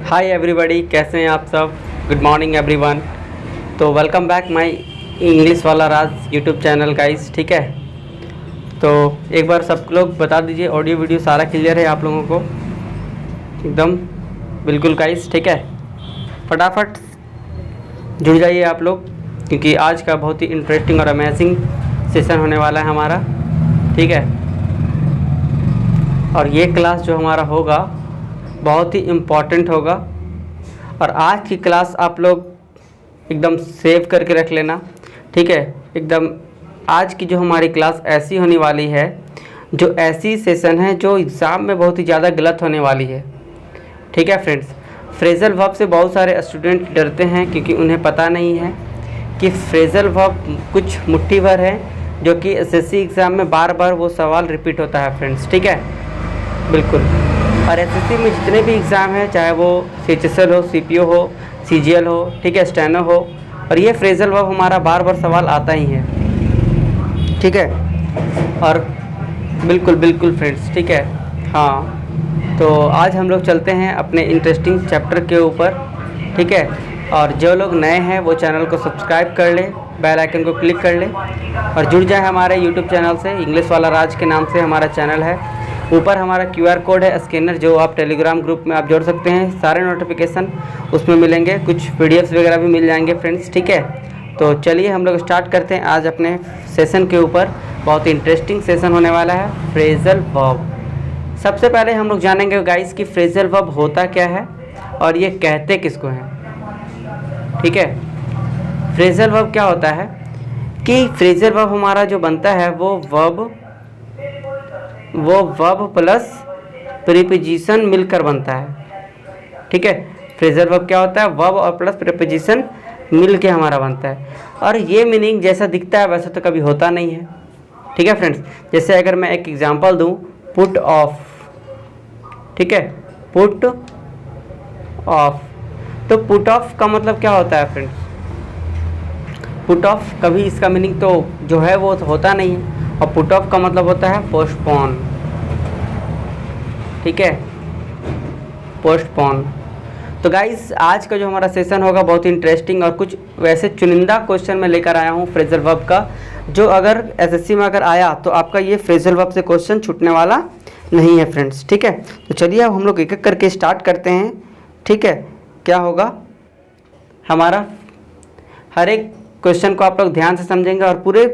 Hi everybody, कैसे हैं आप सब। Good morning everyone. तो वेलकम बैक माय इंग्लिश वाला राज यूट्यूब चैनल गाइस। ठीक है, तो एक बार सब लोग बता दीजिए ऑडियो वीडियो सारा क्लियर है आप लोगों को एकदम बिल्कुल गाइस। ठीक है, फटाफट जुड़ जाइए आप लोग, क्योंकि आज का बहुत ही इंटरेस्टिंग और अमेजिंग सेशन होने वाला है हमारा। ठीक है, और ये क्लास जो हमारा होगा बहुत ही इम्पॉर्टेंट होगा। और आज की क्लास आप लोग एकदम सेव करके रख लेना। ठीक है, एकदम आज की जो हमारी क्लास ऐसी होने वाली है, जो ऐसी सेशन है जो एग्ज़ाम में बहुत ही ज़्यादा गलत होने वाली है। ठीक है फ्रेंड्स, फ्रेजल वर्ब से बहुत सारे स्टूडेंट डरते हैं, क्योंकि उन्हें पता नहीं है कि फ्रेजल वर्ब कुछ मुट्ठी भर है, जो कि एसएससी एग्ज़ाम में बार बार वो सवाल रिपीट होता है फ्रेंड्स। ठीक है, बिल्कुल। और एसएससी में जितने भी एग्ज़ाम हैं, चाहे वो सीएचएसएल हो, सीपीओ हो, सीजीएल हो, ठीक है, स्टेनो हो, और ये फ्रेजल वर्ब हमारा बार बार सवाल आता ही है। ठीक है, और बिल्कुल बिल्कुल फ्रेंड्स। ठीक है, हाँ, तो आज हम लोग चलते हैं अपने इंटरेस्टिंग चैप्टर के ऊपर। ठीक है, और जो लोग नए हैं वो चैनल को सब्सक्राइब कर ले, बेल आइकन को क्लिक कर ले और जुड़ जाए हमारे यूट्यूब चैनल से। इंग्लिश वाला राज के नाम से हमारा चैनल है। ऊपर हमारा क्यूआर कोड है स्कैनर, जो आप टेलीग्राम ग्रुप में आप जोड़ सकते हैं। सारे नोटिफिकेशन उसमें मिलेंगे, कुछ पीडीएफ्स वगैरह भी मिल जाएंगे फ्रेंड्स। ठीक है, तो चलिए हम लोग स्टार्ट करते हैं आज अपने सेशन के ऊपर। बहुत ही इंटरेस्टिंग सेशन होने वाला है, फ्रेजल वर्ब। सबसे पहले हम लोग जानेंगे गाइस कि फ्रेजल वर्ब होता क्या है और ये कहते किसको हैं। ठीक है, फ्रेजल वर्ब क्या होता है कि फ्रेजल वर्ब हमारा जो बनता है वो वर्ब प्लस प्रीपोजिशन मिलकर बनता है। ठीक है, फ्रेजल वर्ब क्या होता है, वर्ब और प्लस प्रीपोजिशन मिल के हमारा बनता है। और ये मीनिंग जैसा दिखता है वैसा तो कभी होता नहीं है। ठीक है फ्रेंड्स, जैसे अगर मैं एक एग्जांपल दूं, पुट ऑफ। ठीक है, पुट ऑफ, तो पुट ऑफ का मतलब क्या होता है फ्रेंड्स। पुट ऑफ कभी इसका मीनिंग तो जो है वो होता नहीं है, और पुट ऑफ का मतलब होता है पोस्टपोन। ठीक है, पोस्टपोन। तो गाइस आज का जो हमारा सेशन होगा बहुत ही इंटरेस्टिंग, और कुछ वैसे चुनिंदा क्वेश्चन मैं लेकर आया हूँ फ्रेजल वर्ब का, जो अगर एसएससी में अगर आया तो आपका ये फ्रेजल वर्ब से क्वेश्चन छूटने वाला नहीं है फ्रेंड्स। ठीक है, तो चलिए अब हम लोग एक एक करके स्टार्ट करते हैं। ठीक है, क्या होगा हमारा, हर एक क्वेश्चन को आप लोग ध्यान से समझेंगे और पूरे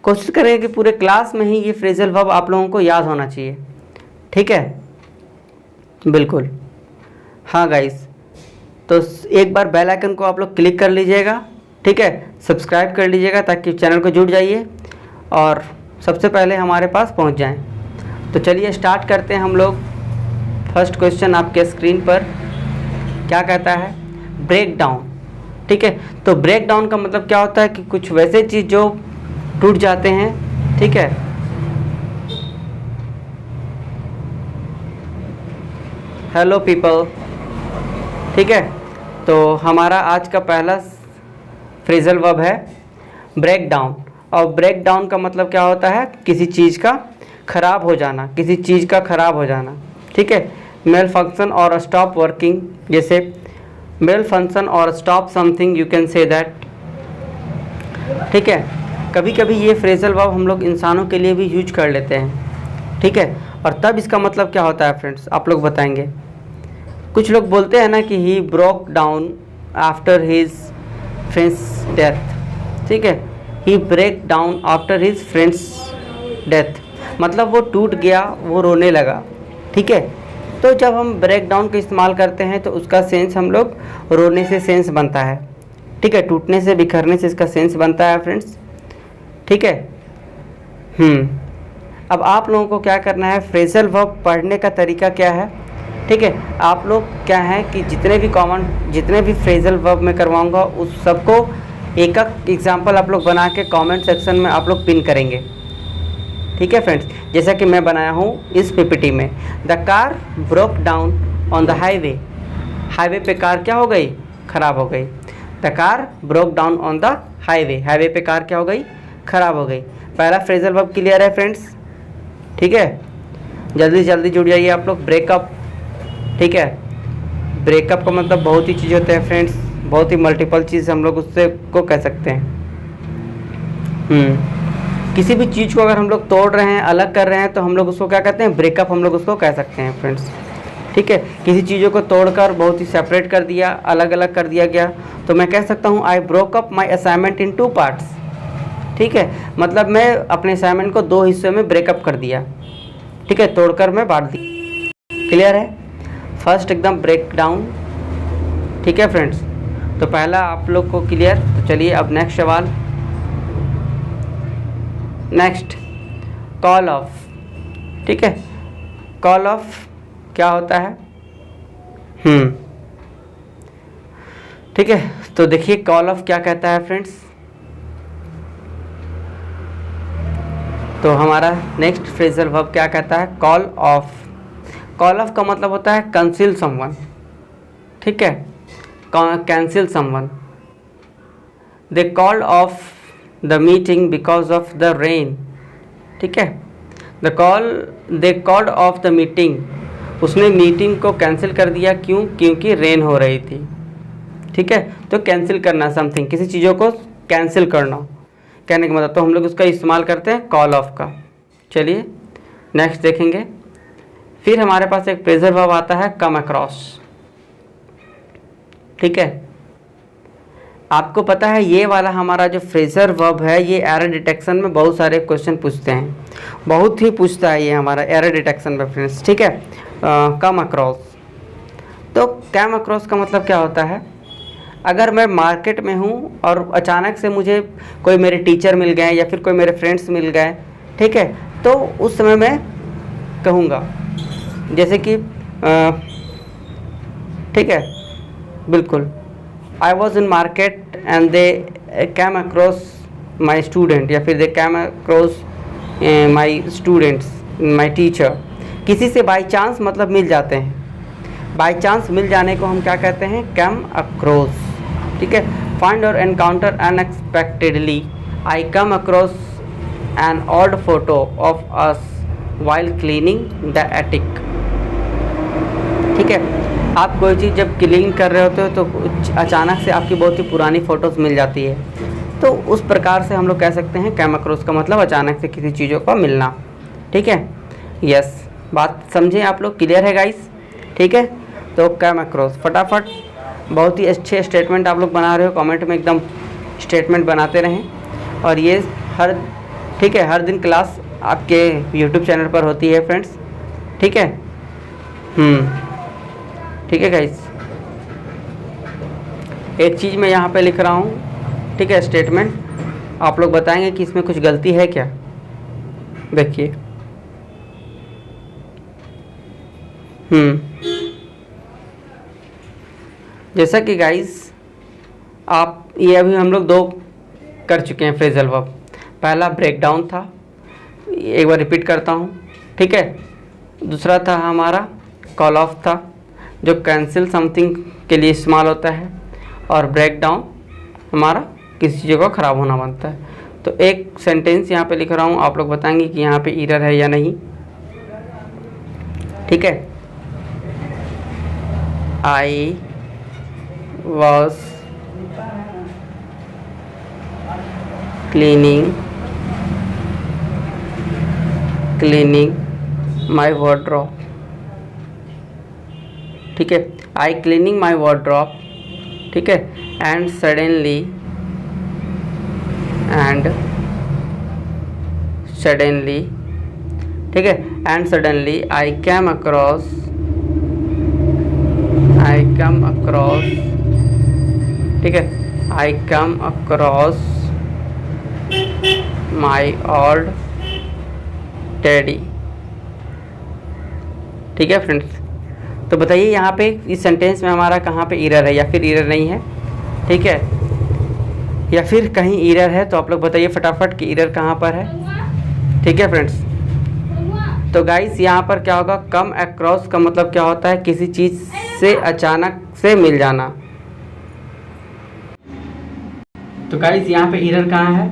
कोशिश करेंगे कि पूरे क्लास में ही ये फ्रेजल वर्ब आप लोगों को याद होना चाहिए। ठीक है, बिल्कुल। हाँ गाइस, तो एक बार बेल आइकन को आप लोग क्लिक कर लीजिएगा। ठीक है, सब्सक्राइब कर लीजिएगा ताकि चैनल को जुड़ जाइए और सबसे पहले हमारे पास पहुंच जाएं। तो चलिए स्टार्ट करते हैं हम लोग। फर्स्ट क्वेश्चन आपके स्क्रीन पर क्या कहता है, ब्रेक डाउन। ठीक है, तो ब्रेक डाउन का मतलब क्या होता है कि कुछ वैसे चीज़ जो टूट जाते हैं। ठीक है, हेलो पीपल। ठीक है, तो हमारा आज का पहला फ्रेजल वर्ब है ब्रेक डाउन। और ब्रेक डाउन का मतलब क्या होता है, किसी चीज़ का ख़राब हो जाना, किसी चीज़ का ख़राब हो जाना। ठीक है, मेल फंक्शन और स्टॉप वर्किंग, जैसे मेल फंक्शन और stop something, you can say that. ठीक है, कभी कभी ये फ्रेजल वर्ब हम लोग इंसानों के लिए भी यूज कर लेते हैं। ठीक है, और तब इसका मतलब क्या होता है फ्रेंड्स, आप लोग बताएंगे। कुछ लोग बोलते हैं ना कि he broke down after his friend's death. ठीक है, he break down after his friend's death, मतलब वो टूट गया, वो रोने लगा। ठीक है, तो जब हम ब्रेक डाउन का इस्तेमाल करते हैं तो उसका सेंस हम लोग रोने से सेंस बनता है। ठीक है, टूटने से, बिखरने से इसका सेंस बनता है फ्रेंड्स। ठीक है, अब आप लोगों को क्या करना है, फ्रेजल वर्ब पढ़ने का तरीका क्या है। ठीक है, आप लोग क्या है कि जितने भी फ्रेजल वर्ब मैं करवाऊंगा उस सबको एक एक एग्जाम्पल आप लोग बना के कमेंट सेक्शन में आप लोग पिन करेंगे। ठीक है फ्रेंड्स, जैसा कि मैं बनाया हूँ इस पीपीटी में, the car broke down on the highway. Highway पे कार क्या हो गई, ख़राब हो गई। The car broke down on the highway, highway पे कार क्या हो गई, ख़राब हो गई। पहला फ्रेजल वर्ब क्लियर है फ्रेंड्स। ठीक है, जल्दी जल्दी जुड़ जाइए आप लोग। ब्रेकअप, ठीक है, ब्रेकअप का मतलब बहुत ही चीज़ होते हैं फ्रेंड्स, बहुत ही मल्टीपल चीज़ हम लोग उससे को कह सकते हैं। किसी भी चीज़ को अगर हम लोग तोड़ रहे हैं, अलग कर रहे हैं, तो हम लोग उसको क्या कहते हैं, ब्रेकअप हम लोग उसको कह सकते हैं फ्रेंड्स। ठीक है, किसी चीज़ों को तोड़कर बहुत ही सेपरेट कर दिया, अलग अलग कर दिया गया, तो मैं कह सकता हूँ I broke up my assignment in 2 parts. ठीक है, मतलब मैं अपने असाइनमेंट को 2 हिस्सों में ब्रेकअप कर दिया। ठीक है, तोड़कर मैं बांट दी। क्लियर है? फर्स्ट एकदम ब्रेक डाउन। ठीक है फ्रेंड्स, तो पहला आप लोग को क्लियर। तो चलिए अब नेक्स्ट सवाल। Next, call of. ठीक है, कॉल ऑफ क्या होता है? ठीक है, तो देखिए कॉल ऑफ क्या कहता है फ्रेंड्स। तो हमारा नेक्स्ट फ्रेजल वर्ब क्या कहता है? Call of. कॉल ऑफ का मतलब होता है कंसील समवन। ठीक है, cancel someone. They called off the meeting because of the rain. ठीक है, they called off the meeting, उसने मीटिंग को कैंसिल कर दिया। क्यों? क्योंकि रेन हो रही थी। ठीक है, तो कैंसिल करना समथिंग, किसी चीज़ों को कैंसिल करना कहने का मतलब, तो हम लोग उसका इस्तेमाल करते हैं कॉल ऑफ का। चलिए नेक्स्ट देखेंगे। फिर हमारे पास एक फ्रेजल वर्ब आता है कम अक्रॉस। ठीक है, आपको पता है ये वाला हमारा जो फ्रेजल वर्ब है, ये एरर डिटेक्शन में बहुत सारे क्वेश्चन पूछते हैं, बहुत ही पूछता है ये हमारा एरर डिटेक्शन में फ्रेंड्स। ठीक है, कम अक्रॉस। तो कम अक्रॉस का मतलब क्या होता है? अगर मैं मार्केट में हूँ और अचानक से मुझे कोई मेरे टीचर मिल गए या फिर कोई मेरे फ्रेंड्स मिल गए, ठीक है, तो उस समय मैं कहूँगा जैसे कि ठीक है, बिल्कुल, I was in market and they came across my student, या फिर they came across my students, my teacher. किसी से बाई चांस मतलब मिल जाते हैं, बाई चांस मिल जाने को हम क्या कहते हैं? Came across. ठीक है, फाइंड और encounter unexpectedly, I come across an odd photo of us while cleaning the attic. ठीक है, आप कोई चीज़ जब क्लीन कर रहे होते हो तो अचानक से आपकी बहुत ही पुरानी फ़ोटोज़ मिल जाती है, तो उस प्रकार से हम लोग कह सकते हैं कैम अक्रॉस का मतलब अचानक से किसी चीज़ों का मिलना। ठीक है, यस, बात समझे आप लोग? क्लियर है गाइस? ठीक है, तो कैम अक्रॉस फटाफट बहुत ही अच्छे स्टेटमेंट आप लोग बना रहे हो, कमेंट में एकदम स्टेटमेंट बनाते रहें। और ये हर ठीक है, हर दिन क्लास आपके यूट्यूब चैनल पर होती है फ्रेंड्स। ठीक है, ठीक है गाइस, एक चीज़ मैं यहाँ पे लिख रहा हूँ, ठीक है, स्टेटमेंट, आप लोग बताएंगे कि इसमें कुछ गलती है क्या। देखिए, जैसा कि गाइस आप ये अभी हम लोग 2 कर चुके हैं फ्रेजल वर्ब। पहला ब्रेकडाउन था, एक बार रिपीट करता हूँ। ठीक है, दूसरा था हमारा कॉल ऑफ था, जो कैंसिल समथिंग के लिए इस्तेमाल होता है, और ब्रेक डाउन हमारा किसी चीज़ का ख़राब होना बनता है। तो एक सेंटेंस यहाँ पे लिख रहा हूँ, आप लोग बताएंगे कि यहाँ पे एरर है या नहीं। ठीक है, I was cleaning my wardrobe. ठीक है, आई क्लीनिंग माई वार्डरोब। ठीक है, एंड सडनली ठीक है, and suddenly I come across ठीक है, I come across my old daddy. ठीक है फ्रेंड्स, तो बताइए यहाँ पे इस सेंटेंस में हमारा कहाँ पे एरर है या फिर एरर नहीं है। ठीक है, या फिर कहीं एरर है तो आप लोग बताइए फटाफट कि एरर कहाँ पर है। ठीक है फ्रेंड्स, तो गाइस यहाँ पर क्या होगा, कम अक्रॉस का मतलब क्या होता है? किसी चीज़ से अचानक से मिल जाना। तो गाइस यहाँ पे एरर कहाँ है?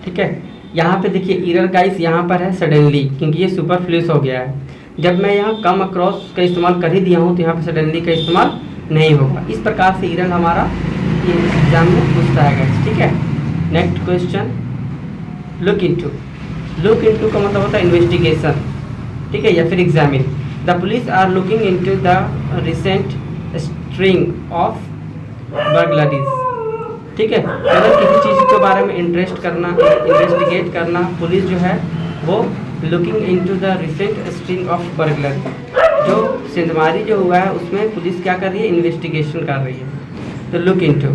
ठीक है, यहाँ पे देखिए एरर गाइस यहाँ पर है सडनली, क्योंकि ये सुपरफ्लूस हो गया है। जब मैं यहाँ कम अक्रॉस का इस्तेमाल कर ही दिया हूँ तो यहाँ पे सडनली का इस्तेमाल नहीं होगा। इस प्रकार से इरल हमारा ये एग्जाम में पूछता है गाइस, ठीक है। Next question, look into. Look into का मतलब होता है इन्वेस्टिगेशन, ठीक है, या फिर examine. The police are looking into the recent string of burglaries, ठीक है। अगर किसी चीज़ के बारे में इन्वेस्टिगेट करना, पुलिस जो है वो looking into the recent string of burglary, जो सेंधमारी जो हुआ है उसमें पुलिस क्या कर रही है, इन्वेस्टिगेशन कर रही है। तो लुक इनटू,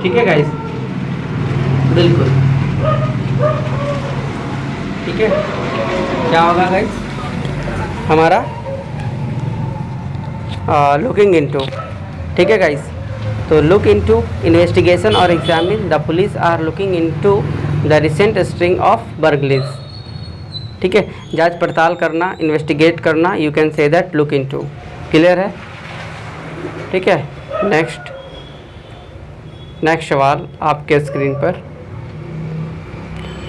ठीक है गाइस, बिल्कुल ठीक है। क्या होगा गाइस हमारा लुकिंग इनटू, ठीक है गाइस। तो लुक इनटू इन्वेस्टिगेशन और examine, the police are looking into the recent string of burglaries, ठीक है। जांच पड़ताल करना, इन्वेस्टिगेट करना, you can say that look into. Clear है, ठीक है। नेक्स्ट सवाल आपके स्क्रीन पर।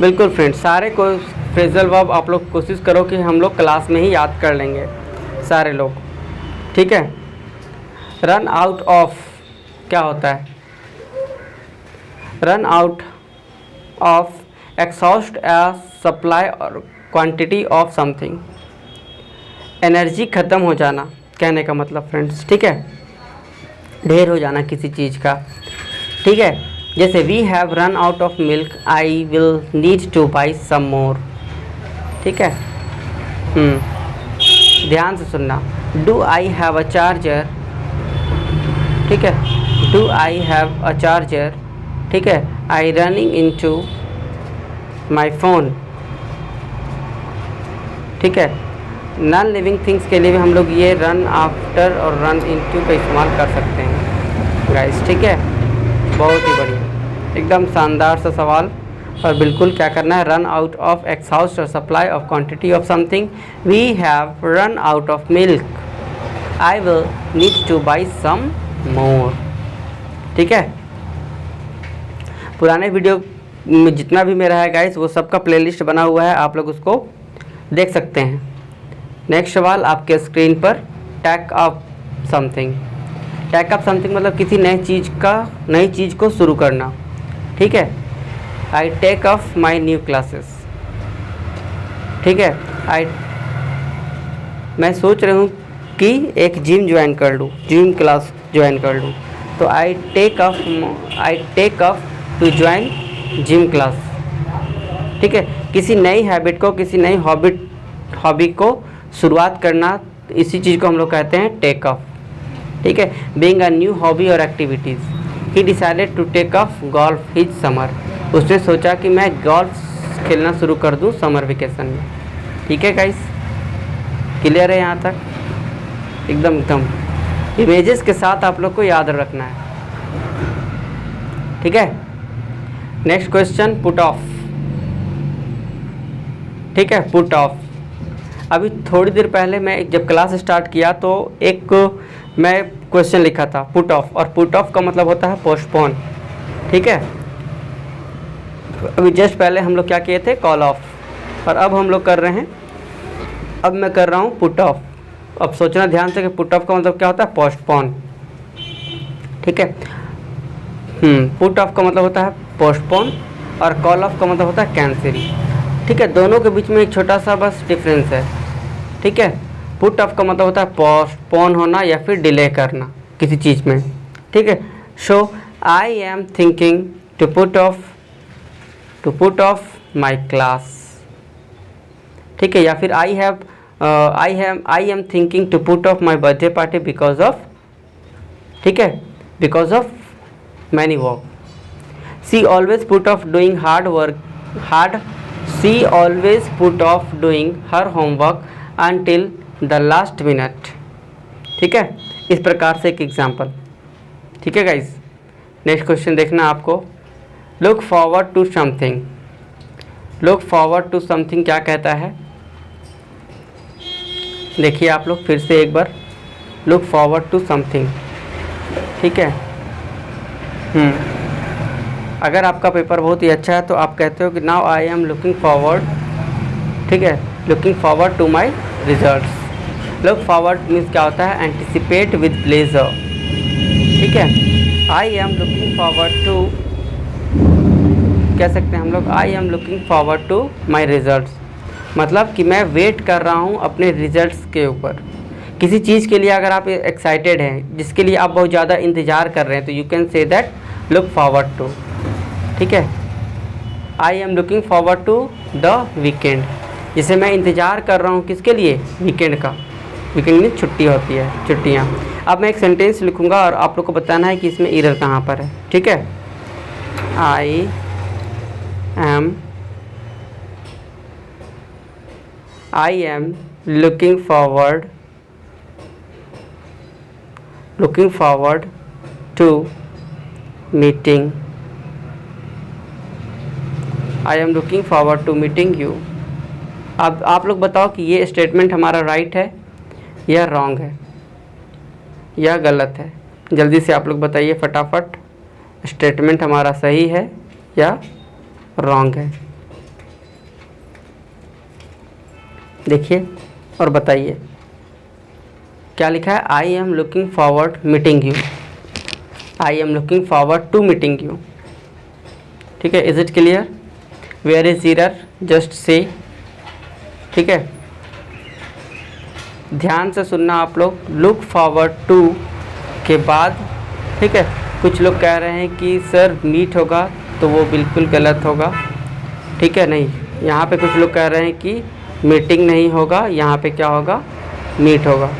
बिल्कुल फ्रेंड्स, सारे को फ्रेजल वर्ब आप लोग कोशिश करो कि हम लोग क्लास में ही याद कर लेंगे सारे लोग, ठीक है। रन आउट ऑफ क्या होता है, run out of exhaust A supply और क्वांटिटी ऑफ समथिंग, एनर्जी ख़त्म हो जाना कहने का मतलब फ्रेंड्स, ठीक है, ढेर हो जाना किसी चीज़ का, ठीक है। जैसे we have run out of milk, I will need to buy some more, ठीक है। ध्यान से सुनना, do I have a charger, ठीक है, do I have a charger, ठीक है। I running into my phone, ठीक है। नॉन लिविंग थिंग्स के लिए भी हम लोग ये रन आफ्टर और रन इनटू का इस्तेमाल कर सकते हैं गाइस, ठीक है। बहुत ही बढ़िया, एकदम शानदार सा सवाल। और बिल्कुल क्या करना है, रन आउट ऑफ एक्सहाउस्ट और supply of quantity of something, we have run out of milk, I will need to buy some more, ठीक है। पुराने वीडियो में जितना भी मेरा है गाइस वो सबका प्लेलिस्ट बना हुआ है, आप लोग उसको देख सकते हैं। नेक्स्ट सवाल आपके स्क्रीन पर, take up something. Take up something मतलब किसी नई चीज़ को शुरू करना, ठीक है। I take up my new classes, ठीक है। मैं सोच रही हूँ कि एक जिम ज्वाइन कर लूँ, जिम क्लास ज्वाइन कर लूँ, तो I take up to join gym class, ठीक है। किसी नई हैबिट को, किसी नई हॉबी को शुरुआत करना, इसी चीज़ को हम लोग कहते हैं टेक अप, ठीक है। बीइंग अ न्यू हॉबी और activities, he decided to take up golf his summer, उसने सोचा कि मैं गोल्फ खेलना शुरू कर दूं समर वेकेशन में, ठीक है गाइस। क्लियर है यहाँ तक, एकदम इमेजेस के साथ आप लोग को याद रखना है, ठीक है। नेक्स्ट क्वेश्चन, पुट ऑफ, ठीक है, पुट ऑफ। अभी थोड़ी देर पहले मैं जब क्लास स्टार्ट किया तो एक मैं क्वेश्चन लिखा था पुट ऑफ, और पुट ऑफ का मतलब होता है पोस्टपोन, ठीक है। अभी जस्ट पहले हम लोग क्या किए थे, कॉल ऑफ, और अब हम लोग कर रहे हैं, अब मैं कर रहा हूँ पुट ऑफ। अब सोचना ध्यान से कि पुट ऑफ का मतलब क्या होता है, पोस्टपोन, ठीक है। पुट ऑफ का मतलब होता है पोस्टपोन और कॉल ऑफ का मतलब होता है कैंसिल, ठीक है। दोनों के बीच में एक छोटा सा बस डिफरेंस है, ठीक है। पुट ऑफ का मतलब होता है पोस्टपोन होना या फिर डिले करना किसी चीज़ में, ठीक है। So I am thinking to put off my class, ठीक है। या फिर I am thinking to put off my birthday party because of, ठीक है, because of many work. She always put off doing she always put off doing her homework until the last minute, ठीक है। इस प्रकार से एक example, ठीक है गाइज। नेक्स्ट क्वेश्चन देखना आपको, look forward to something. Look forward to something क्या कहता है, देखिए आप लोग फिर से एक बार, लुक फॉरवर्ड टू समथिंग, ठीक है। अगर आपका पेपर बहुत ही अच्छा है तो आप कहते हो कि now I am looking forward, ठीक है, looking forward to my results. Look forward means क्या होता है, एंटिसिपेट विद प्लेजर, ठीक है। I am looking forward to, कह सकते हैं हम लोग I am looking forward to my results, मतलब कि मैं वेट कर रहा हूँ अपने रिजल्ट्स के ऊपर। किसी चीज़ के लिए अगर आप एक्साइटेड हैं, जिसके लिए आप बहुत ज़्यादा इंतज़ार कर रहे हैं, तो you can say that look forward to, ठीक है। I am looking forward to the weekend, जिसे मैं इंतज़ार कर रहा हूँ किसके लिए, वीकेंड का। वीकेंड में छुट्टी होती है, छुट्टियाँ। अब मैं एक सेंटेंस लिखूँगा और आप लोग को बताना है कि इसमें एरर कहाँ पर है, ठीक है। I am looking forward to meeting, I am looking forward to meeting you. अब आप लोग बताओ कि ये स्टेटमेंट हमारा राइट है या रॉन्ग है या गलत है। जल्दी से आप लोग बताइए फटाफट, स्टेटमेंट हमारा सही है या रॉन्ग है। देखिए और बताइए क्या लिखा है। I am looking forward meeting you, I am looking forward to meeting you, ठीक है। Is it clear? Where is error, just say, ठीक है। ध्यान से सुनना आप लोग, लुक फॉरवर्ड टू के बाद, ठीक है। कुछ लोग कह रहे हैं कि सर मीट होगा, तो वो बिल्कुल गलत होगा, ठीक है। नहीं, यहाँ पे कुछ लोग कह रहे हैं कि मीटिंग नहीं होगा, यहाँ पे क्या होगा, मीट होगा,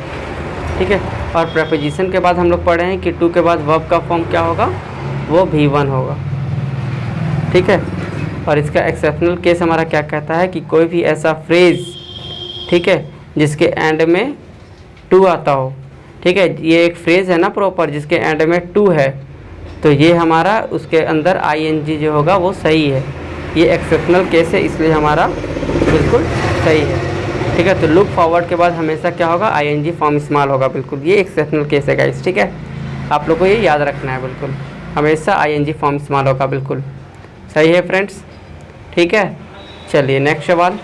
ठीक है। और प्रेपोजिशन के बाद हम लोग पढ़े हैं कि टू के बाद वर्ब का फॉर्म क्या होगा, वो V1 होगा, ठीक है। और इसका एक्सेप्शनल केस हमारा क्या कहता है कि कोई भी ऐसा फ्रेज़, ठीक है, जिसके एंड में टू आता हो, ठीक है। ये एक फ्रेज़ है ना प्रॉपर, जिसके एंड में टू है, तो ये हमारा उसके अंदर ING जो होगा वो सही है। ये एक्सेप्शनल केस है, इसलिए हमारा बिल्कुल सही है, ठीक है। तो लुक फॉरवर्ड के बाद हमेशा क्या होगा, ING फॉर्म स्मॉल होगा, बिल्कुल ये एक्सेप्शनल केस है गाइस, ठीक है। आप लोग को ये याद रखना है, बिल्कुल हमेशा ING फॉर्म स्मॉल होगा, बिल्कुल सही है फ्रेंड्स, ठीक है। चलिए नेक्स्ट सवाल,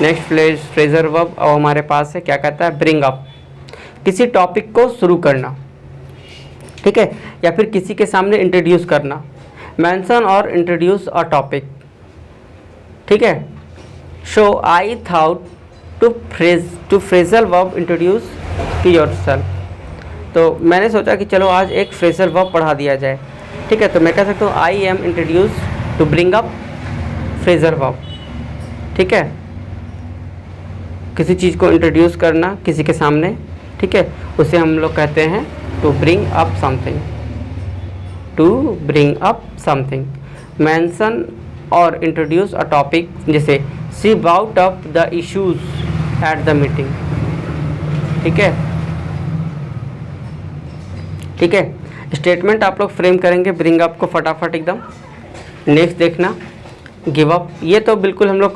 नेक्स्ट फ्रेजर वर्ब अब हमारे पास है, क्या कहता है, ब्रिंग अप, किसी टॉपिक को शुरू करना, ठीक है, या फिर किसी के सामने इंट्रोड्यूस करना। मेंशन और इंट्रोड्यूस अ टॉपिक, ठीक है। So I thought to phrasal verb introduce to yourself, तो मैंने सोचा कि चलो आज एक फ्रेजल वर्ब पढ़ा दिया जाए, ठीक है। तो मैं कह सकता हूँ I am introduce to bring up phrasal verb, ठीक है। किसी चीज़ को इंट्रोड्यूस करना किसी के सामने, ठीक है, उसे हम लोग कहते हैं to bring up something, to bring up something. Mention और इंट्रोड्यूस अ टॉपिक, जैसे she brought up the issues at the meeting, ठीक है, ठीक है। स्टेटमेंट आप लोग फ्रेम करेंगे ब्रिंग अप को फटाफट एकदम। नेक्स्ट देखना, गिव अप, ये तो बिल्कुल हम लोग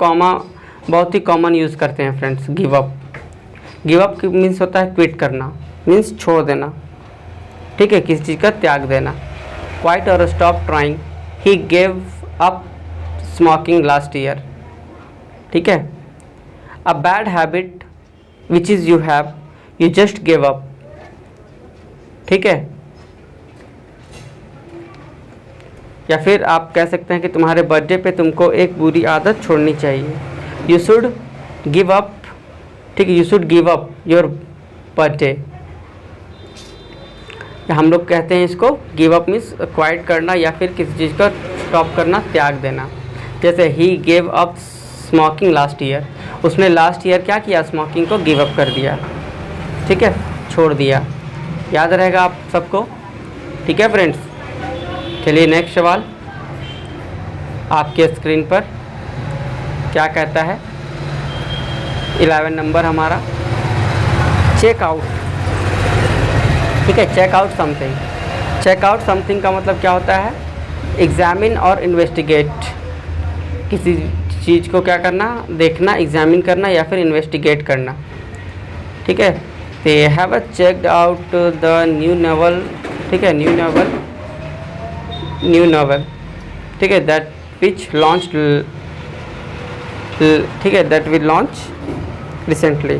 बहुत ही कॉमन यूज़ करते हैं friends. Give up, give up means होता है क्विट करना, मीन्स छोड़ देना, ठीक है, किसी चीज़ का त्याग देना। क्वाइट और stop trying, he gave up smoking last year, ठीक है। A bad habit which is you have, you just give up, ठीक है। या फिर आप कह सकते हैं कि तुम्हारे बर्थडे पे तुमको एक बुरी आदत छोड़नी चाहिए, यू शुड गिव अप, ठीक है, you should give up your birthday. हम लोग कहते हैं इसको गिव अप मीन्स क्वाइट करना या फिर किसी चीज़ का स्टॉप करना, त्याग देना। जैसे he gave up smoking last year, उसने लास्ट ईयर क्या किया, स्मोकिंग को गिव अप कर दिया, ठीक है, छोड़ दिया। याद रहेगा आप सबको, ठीक है फ्रेंड्स। चलिए नेक्स्ट सवाल आपके स्क्रीन पर क्या कहता है, 11 नंबर हमारा, चेक आउट, ठीक है, check out something. Check out something का मतलब क्या होता है, एग्जामिन और इन्वेस्टिगेट, किसी चीज़ को क्या करना, देखना, एग्जामिन करना या फिर इन्वेस्टिगेट करना, ठीक है। They have checked out the new novel, ठीक है, न्यू नॉवल, ठीक है, दैट विच लॉन्च्ड, ठीक है, दैट विल लॉन्च रिसेंटली।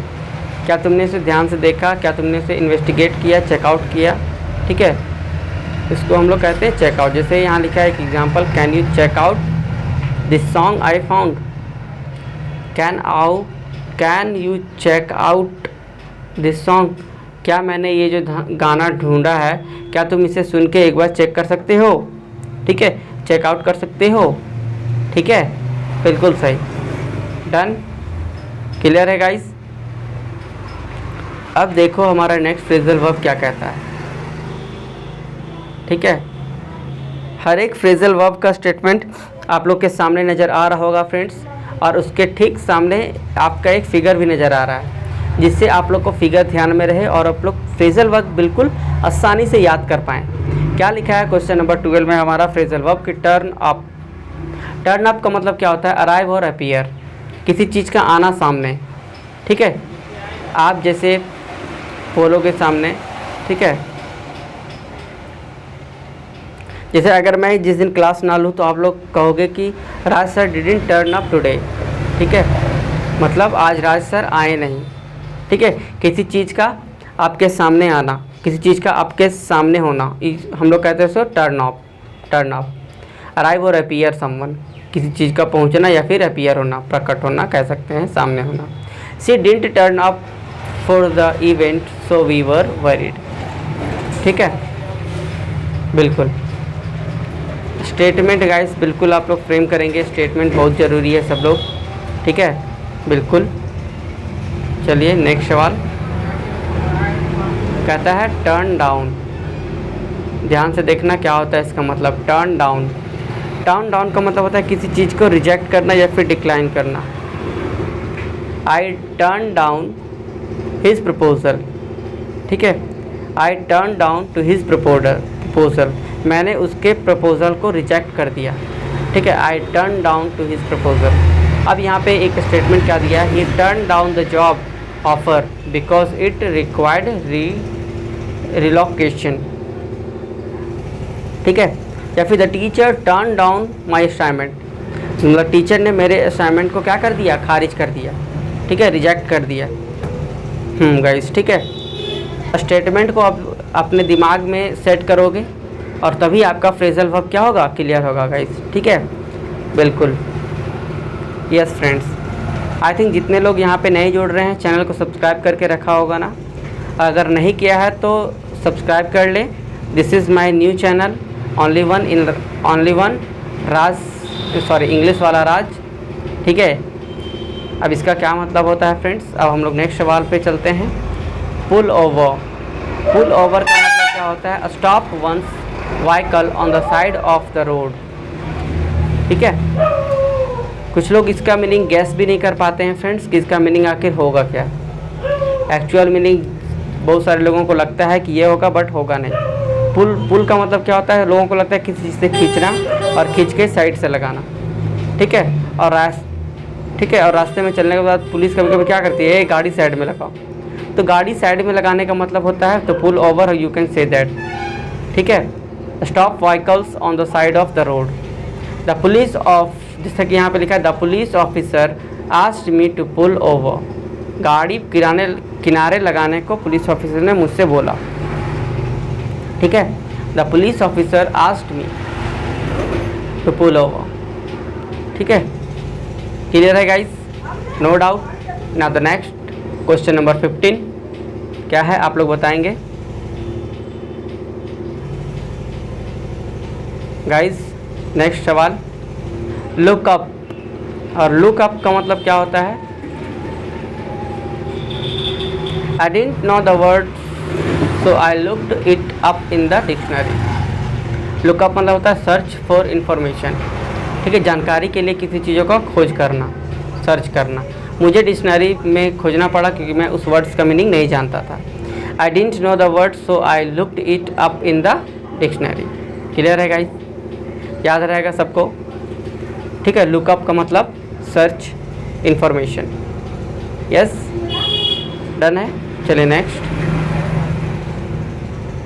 क्या तुमने इसे ध्यान से देखा, क्या तुमने इसे इन्वेस्टिगेट किया, चेकआउट किया, ठीक है। इसको हम लोग कहते हैं चेकआउट। जैसे यहाँ लिखा है एक example, can you check out this song I found. Can you check out this song, क्या मैंने ये जो गाना ढूंढा है क्या तुम इसे सुन के एक बार चेक कर सकते हो। ठीक है, चेकआउट कर सकते हो। ठीक है, बिल्कुल सही, डन, क्लियर है गाइस। अब देखो हमारा नेक्स्ट फ्रेजल वर्ब क्या कहता है। ठीक है, हर एक फ्रेजल वर्ब का स्टेटमेंट आप लोग के सामने नज़र आ रहा होगा फ्रेंड्स, और उसके ठीक सामने आपका एक फिगर भी नज़र आ रहा है, जिससे आप लोग को फिगर ध्यान में रहे और आप लोग फ्रेजल वर्ब बिल्कुल आसानी से याद कर पाएँ। क्या लिखा है क्वेश्चन नंबर 12 में हमारा फ्रेजल वर्ब कि टर्न अप। टर्न अप का मतलब क्या होता है, अराइव और अपीयर, किसी चीज़ का आना सामने। ठीक है, आप जैसे पोलो के सामने, ठीक है, जैसे अगर मैं जिस दिन क्लास ना लूँ तो आप लोग कहोगे कि Raj sir didn't turn up today. ठीक है, मतलब आज राज सर आए नहीं। ठीक है, किसी चीज़ का आपके सामने आना, किसी चीज़ का आपके सामने होना, हम लोग कहते हैं सो टर्न अप। अराइव और अपीयर समवन, किसी चीज़ का पहुंचना या फिर अपीयर होना, प्रकट होना कह सकते हैं, सामने होना। She didn't turn up for the event so we were worried. ठीक है, बिल्कुल स्टेटमेंट गाइस बिल्कुल आप लोग फ्रेम करेंगे, स्टेटमेंट बहुत ज़रूरी है सब लोग। ठीक है, बिल्कुल। चलिए नेक्स्ट सवाल कहता है टर्न डाउन। ध्यान से देखना क्या होता है इसका मतलब, टर्न डाउन। टर्न डाउन का मतलब होता है किसी चीज़ को रिजेक्ट करना या फिर डिक्लाइन करना। I turn down his proposal. ठीक है, I turn down to his proposal, मैंने उसके प्रपोजल को रिजेक्ट कर दिया। ठीक है, I turn down to his proposal. अब यहाँ पे एक स्टेटमेंट क्या दिया, he turn down the job offer because it required relocation. ठीक है, या फिर the teacher turn down my assignment, मतलब टीचर ने मेरे असाइनमेंट को क्या कर दिया, खारिज कर दिया। ठीक है, रिजेक्ट कर दिया। गाइस, ठीक है, स्टेटमेंट को आप अपने दिमाग में सेट करोगे और तभी आपका फ्रेजल वर्ब क्या होगा, क्लियर होगा गाइस। ठीक है, बिल्कुल, यस फ्रेंड्स। आई थिंक जितने लोग यहाँ पे नए जुड़ रहे हैं चैनल को सब्सक्राइब करके रखा होगा ना, अगर नहीं किया है तो सब्सक्राइब कर लें। This is my new channel, only one Raj, sorry English वाला राज। ठीक है, अब इसका क्या मतलब होता है फ्रेंड्स, अब हम लोग नेक्स्ट सवाल पे चलते हैं। Pull over. पुल ओवर का मतलब क्या होता है, stop one's vehicle on the side of the road. ठीक है, कुछ लोग इसका मीनिंग गैस भी नहीं कर पाते हैं फ्रेंड्स कि इसका मीनिंग आखिर होगा क्या। एक्चुअल मीनिंग बहुत सारे लोगों को लगता है कि ये होगा, बट होगा नहीं। पुल का मतलब क्या होता है, लोगों को लगता है किसी चीज़ से खींचना और खींच के साइड से लगाना। ठीक है, और रास्ते में चलने के बाद पुलिस कभी कभी क्या करती है, गाड़ी साइड में लगाओ, तो गाड़ी साइड में लगाने का मतलब होता है तो pull over, you can say that. ठीक है, stop vehicles on the side of the road. The police of, जैसा कि यहाँ पे लिखा है, the police officer asked me to pull over. गाड़ी किनारे लगाने को पुलिस ऑफिसर ने मुझसे बोला। ठीक है, the police officer asked me to pull over. ठीक है, क्लियर है guys, no doubt. Now the next question number 15 क्या है आप लोग बताएंगे गाइस। नेक्स्ट सवाल, लुक अप। और लुक अप का मतलब क्या होता है, I didn't know the word so I looked it up in the dictionary. Look up मतलब होता है सर्च फॉर इंफॉर्मेशन। ठीक है, जानकारी के लिए किसी चीज़ों का खोज करना, सर्च करना। मुझे डिक्शनरी में खोजना पड़ा क्योंकि मैं उस वर्ड्स का मीनिंग नहीं जानता था। आई didn't know the word so I looked it up in the dictionary. Clear है गाइस, याद रहेगा सबको। ठीक है, लुकअप का मतलब सर्च इंफॉर्मेशन। यस, डन है। चलिए नेक्स्ट,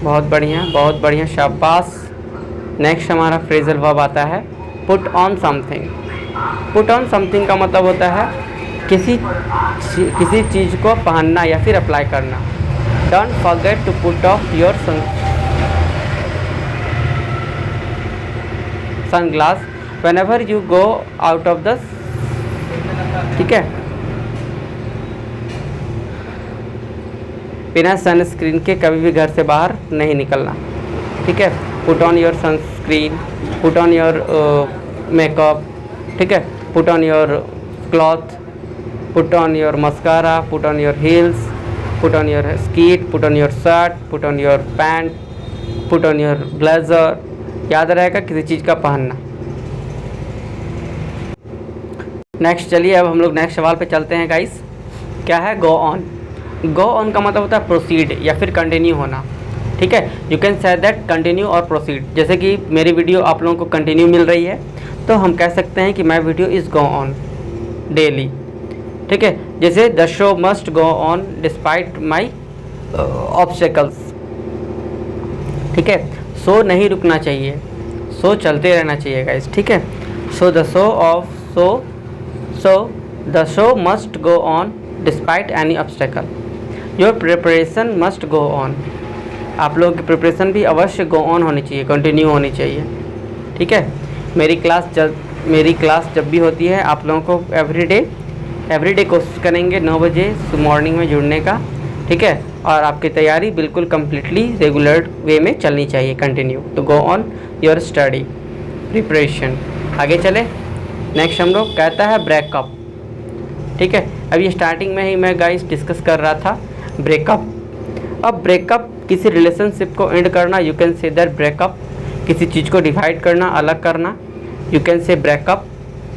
बहुत बढ़िया, शाबाश। नेक्स्ट हमारा फ्रेजल वर्ब आता है put on something. Put on something का मतलब होता है किसी चीज़ को पहनना या फिर अप्लाई करना। Don't forget to put off your sunglass whenever you go out of the, ठीक है, बिना सनस्क्रीन के कभी भी घर से बाहर नहीं निकलना, ठीक है। Put on your sunscreen, put on your makeup, ठीक है, put on your cloth, put on your mascara, put on your heels, put on your skirt, put on your shirt, put on your pant, put on your blazer. याद रहेगा किसी चीज़ का पहनना। Next चलिए अब हम लोग नेक्स्ट सवाल पे चलते हैं गाइस। क्या है गो ऑन? गो ऑन का मतलब होता है प्रोसीड या फिर कंटिन्यू होना, ठीक है। You can say that continue और प्रोसीड। जैसे कि मेरी वीडियो आप लोगों को कंटिन्यू मिल रही है तो हम कह सकते हैं कि my video is go on daily, ठीक है। जैसे the show must go on despite my obstacles, ठीक है। शो नहीं रुकना चाहिए, शो चलते रहना चाहिए गाइस, ठीक है। So the show must go on despite any obstacle. Your preparation must go on. आप लोगों की प्रिपरेशन भी अवश्य गो ऑन होनी चाहिए, कंटिन्यू होनी चाहिए, ठीक है। मेरी क्लास जब भी होती है आप लोगों को एवरीडे कोशिश करेंगे 9 बजे मॉर्निंग में जुड़ने का, ठीक है। और आपकी तैयारी बिल्कुल कम्प्लीटली रेगुलर वे में चलनी चाहिए, कंटिन्यू। तो go on your study preparation. आगे चले। नेक्स्ट हम लोग कहता है ब्रेकअप, ठीक है। अब ये स्टार्टिंग में ही मैं गाइस डिस्कस कर रहा था ब्रेकअप। अब ब्रेकअप किसी रिलेशनशिप को एंड करना, you can say that breakup. किसी चीज़ को डिवाइड करना, अलग करना, यू कैन से ब्रेकअप,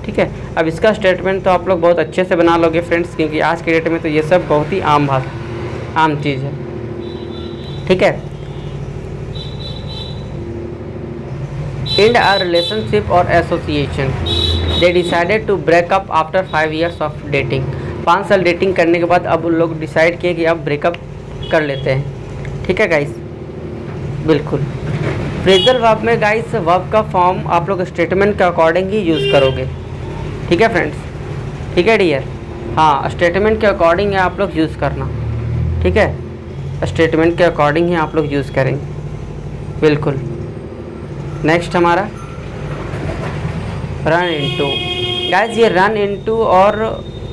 ठीक है। अब इसका स्टेटमेंट तो आप लोग बहुत अच्छे से बना लोगे फ्रेंड्स, क्योंकि आज के डेट में तो ये सब बहुत ही आम चीज़ है, ठीक है। एंड अ रिलेशनशिप और association, they decided to break up after 5 years of dating. 5 साल डेटिंग करने के बाद अब उन लोग डिसाइड किए कि अब ब्रेकअप कर लेते हैं, ठीक है गाइस, बिल्कुल। फ्रेजल वर्ब में गाइस वर्ब का फॉर्म आप लोग स्टेटमेंट के अकॉर्डिंग ही यूज़ करोगे, ठीक है फ्रेंड्स, ठीक है डियर। हाँ, स्टेटमेंट के अकॉर्डिंग है आप लोग यूज़ करना, ठीक है। स्टेटमेंट के अकॉर्डिंग ही आप लोग यूज़ करेंगे, बिल्कुल। नेक्स्ट हमारा रन इनटू। गाइस ये रन इनटू और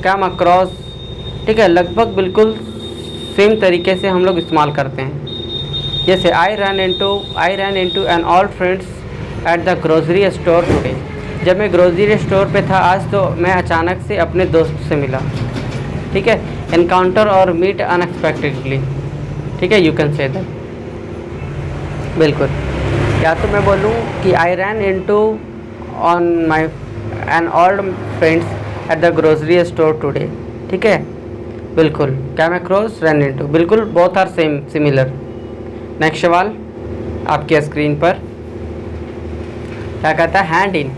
कम अक्रॉस, ठीक है, लगभग बिल्कुल सेम तरीके से हम लोग इस्तेमाल करते हैं। जैसे I run into an old friends at the grocery store today. जब मैं ग्रोसरी स्टोर पे था आज तो मैं अचानक से अपने दोस्त से मिला, ठीक है। एनकाउंटर और मीट अनएक्सपेक्टेडली, ठीक है, यू कैन से दैट, बिल्कुल। या तो मैं बोलूँ कि I run into on my an old friends at the grocery store today, ठीक है, बिल्कुल। क्या मैं क्रॉस रन इनटू, बिल्कुल, both are same similar. Next सवाल आपके स्क्रीन पर क्या कहता है हैंड इन।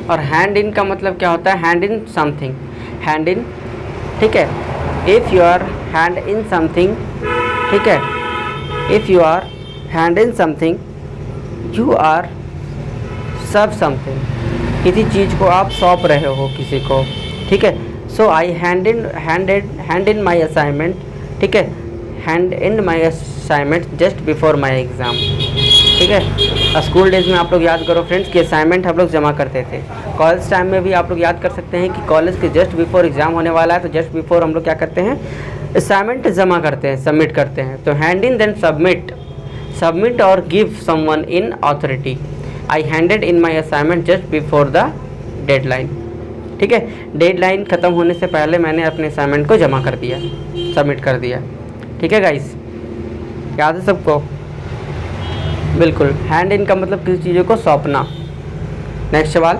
और हैंड इन का मतलब क्या होता है? Hand in something, hand in, ठीक है। If you are hand in something, ठीक है, if you are hand in something you are serve something. किसी चीज़ को आप सौंप रहे हो किसी को, ठीक है। So I hand in my assignment, ठीक है, hand in my assignment just before my exam, ठीक है। स्कूल डेज में आप लोग याद करो फ्रेंड्स कि असाइनमेंट हम लोग जमा करते थे। कॉलेज टाइम में भी आप लोग याद कर सकते हैं कि कॉलेज के जस्ट बिफोर एग्ज़ाम होने वाला है तो जस्ट बिफोर हम लोग क्या करते हैं? असाइनमेंट जमा करते हैं, सबमिट करते हैं। तो हैंड इन देन सबमिट और give someone in authority. I handed in my assignment just before the deadline, ठीक है। डेडलाइन ख़त्म होने से पहले मैंने अपने असाइनमेंट को जमा कर दिया, सबमिट कर दिया, ठीक है गाइस, याद है सबको? बिल्कुल। हैंड इन का मतलब किसी चीज़ों को सौंपना। नेक्स्ट सवाल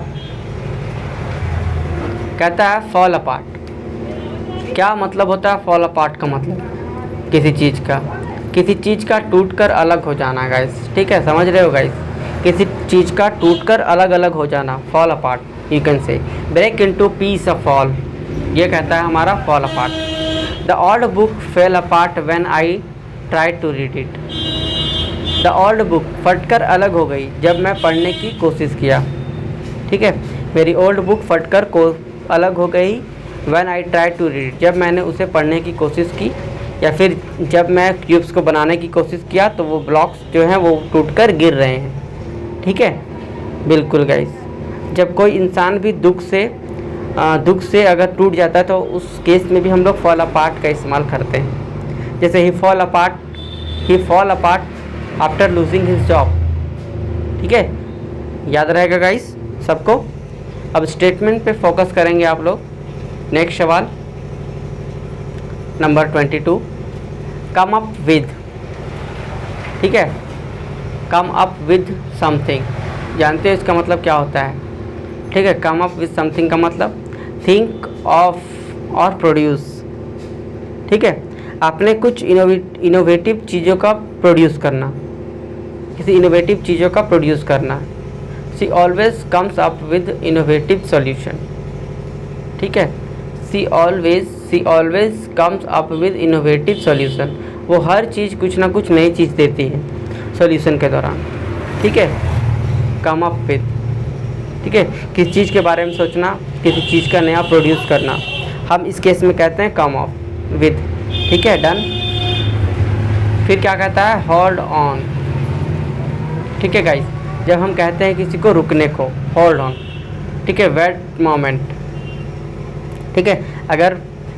कहता है फॉल अपार्ट। क्या मतलब होता है फॉल अपार्ट का मतलब? किसी चीज़ का टूट कर अलग हो जाना गाइस, ठीक है, समझ रहे हो गाइस? किसी चीज़ का टूट कर अलग अलग हो जाना, fall apart. You can say break into piece of fall, ये कहता है हमारा fall apart. The old book fell apart when I tried to read it. The old book फटकर अलग हो गई जब मैं पढ़ने की कोशिश किया, ठीक है। मेरी ओल्ड बुक फटकर अलग हो गई when I tried to read, जब मैंने उसे पढ़ने की कोशिश की, या फिर जब मैं क्यूब्स को बनाने की कोशिश किया तो वो ब्लॉक्स जो हैं वो टूटकर गिर रहे हैं, ठीक है। बिल्कुल गाइस, जब कोई इंसान भी दुख से अगर टूट जाता है तो उस केस में भी हम लोग फॉल अपार्ट का इस्तेमाल करते हैं। जैसे he fall apart after losing his job. ठीक है, याद रहेगा गाइस सबको। अब स्टेटमेंट पे फोकस करेंगे आप लोग। नेक्स्ट सवाल नंबर 22, कम अप विद। ठीक है, कम अप विद समथिंग, जानते हो इसका मतलब क्या होता है? ठीक है, कम अप विद समथिंग का मतलब थिंक ऑफ और प्रोड्यूस। ठीक है, आपने कुछ इनोवेटिव चीज़ों का प्रोड्यूस करना, किसी इनोवेटिव चीज़ों का प्रोड्यूस करना। She always comes up with innovative solution. ठीक है, she always comes up with innovative solution. वो हर चीज़ कुछ ना कुछ नई चीज़ देती है सॉल्यूशन के दौरान। ठीक है, कम अप विद। ठीक है, किसी चीज़ के बारे में सोचना, किसी चीज़ का नया प्रोड्यूस करना, हम इस केस में कहते हैं कम अप विद। ठीक है, डन। फिर क्या कहता है? Hold on. ठीक है गाइस, जब हम कहते हैं किसी को रुकने को, होल्ड ऑन। ठीक है, वेट मोमेंट। ठीक है, अगर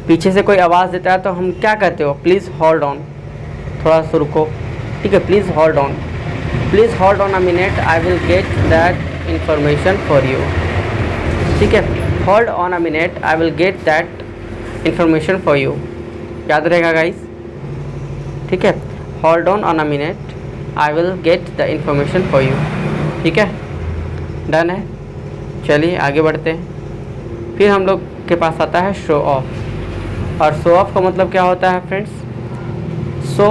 पीछे से कोई आवाज़ देता है तो हम क्या कहते हो? प्लीज़ होल्ड ऑन, थोड़ा सा रुको। ठीक है, please hold on, please hold on a minute, I will get that information for you. ठीक है, hold on a minute, I will get that information for you. याद रहेगा गाइस। ठीक है, hold on a minute, I will get the information for you. ठीक है, done है। चलिए आगे बढ़ते हैं। फिर हम लोग के पास आता है शो ऑफ। और शो ऑफ का मतलब क्या होता है फ्रेंड्स? शो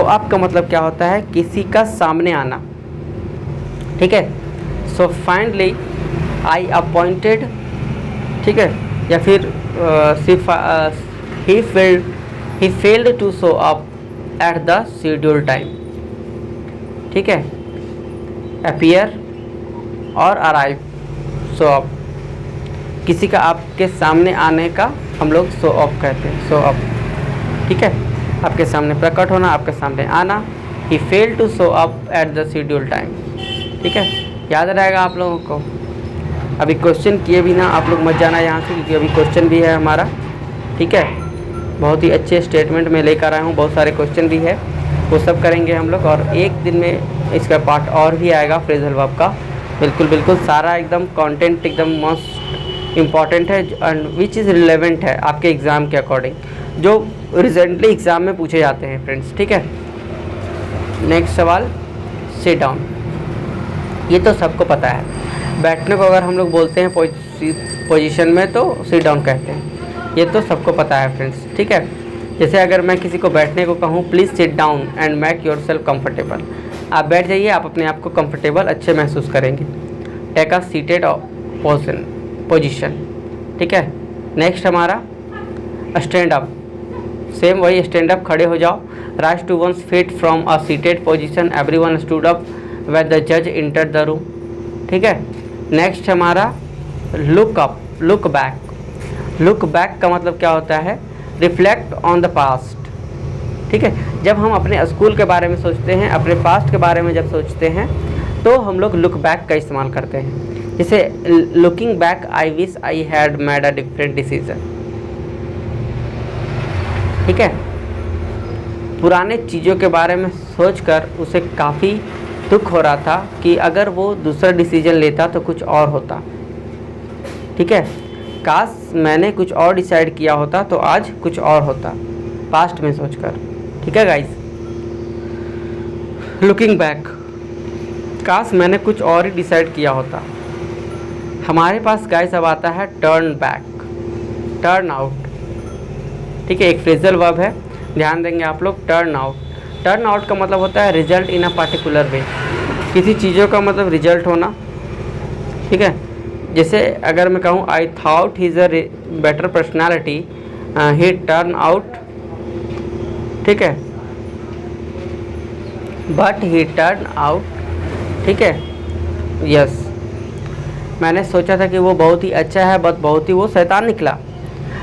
अप का मतलब क्या होता है? किसी का सामने आना। ठीक है, सो फाइनली आई अपॉइंटेड। ठीक है, या फिर he failed to show up at the schedule time. ठीक है, अपीयर और अराइव, शो अप। किसी का आपके सामने आने का हम लोग शो अप कहते हैं, शो अप। ठीक है, आपके सामने प्रकट होना, आपके सामने आना। He fail to show up at the schedule time. ठीक है, याद रहेगा आप लोगों को। अभी क्वेश्चन किए बिना आप लोग मत जाना यहाँ से, क्योंकि अभी क्वेश्चन भी है हमारा। ठीक है, बहुत ही अच्छे स्टेटमेंट में लेकर आया हूँ, बहुत सारे क्वेश्चन भी है, वो सब करेंगे हम लोग। और एक दिन में इसका पार्ट और भी आएगा फ्रेजल वर्ब का। बिल्कुल सारा एकदम कंटेंट एकदम मोस्ट इम्पॉर्टेंट है एंड विच इज़ रिलेवेंट है आपके एग्ज़ाम के अकॉर्डिंग, जो रिसेंटली एग्ज़ाम में पूछे जाते हैं फ्रेंड्स। ठीक है, नेक्स्ट सवाल, सिट डाउन। ये तो सबको पता है, बैठने को अगर हम लोग बोलते हैं पोजीशन में तो सिट डाउन कहते हैं, ये तो सबको पता है फ्रेंड्स। ठीक है, जैसे अगर मैं किसी को बैठने को कहूँ, please sit down and make your self comfortable. आप बैठ जाइए, आप अपने आप को कंफर्टेबल अच्छे महसूस करेंगे। Take a seated position. ठीक है, नेक्स्ट हमारा स्टैंड अप। सेम वही, स्टैंड अप, खड़े हो जाओ। Rise to one's feet from a seated position, everyone stood up when the जज एंटर्ड द रूम। ठीक है, नेक्स्ट हमारा look up, look back. Look back का मतलब क्या होता है? Reflect on the past. ठीक है, जब हम अपने स्कूल के बारे में सोचते हैं, अपने पास्ट के बारे में जब सोचते हैं, तो हम लोग लुक बैक का इस्तेमाल करते हैं। जैसे looking back, I wish I had made a different decision. ठीक है, पुराने चीज़ों के बारे में सोचकर उसे काफ़ी दुख हो रहा था कि अगर वो दूसरा डिसीजन लेता तो कुछ और होता। ठीक है, काश मैंने कुछ और डिसाइड किया होता तो आज कुछ और होता, पास्ट में सोचकर। ठीक है गाइस, लुकिंग बैक, काश मैंने कुछ और ही डिसाइड किया होता। हमारे पास गाइस अब आता है टर्न बैक, टर्न आउट। ठीक है, एक फ्रेजल वर्ब है, ध्यान देंगे आप लोग। टर्न आउट, टर्न आउट का मतलब होता है रिजल्ट इन अ पार्टिकुलर वे, किसी चीज़ों का मतलब रिजल्ट होना। ठीक है, जैसे अगर मैं कहूँ I thought he is a better personality, he turn out. ठीक है, बट ही टर्न आउट। ठीक है, यस, मैंने सोचा था कि वो बहुत ही अच्छा है, बट बहुत ही वो शैतान निकला।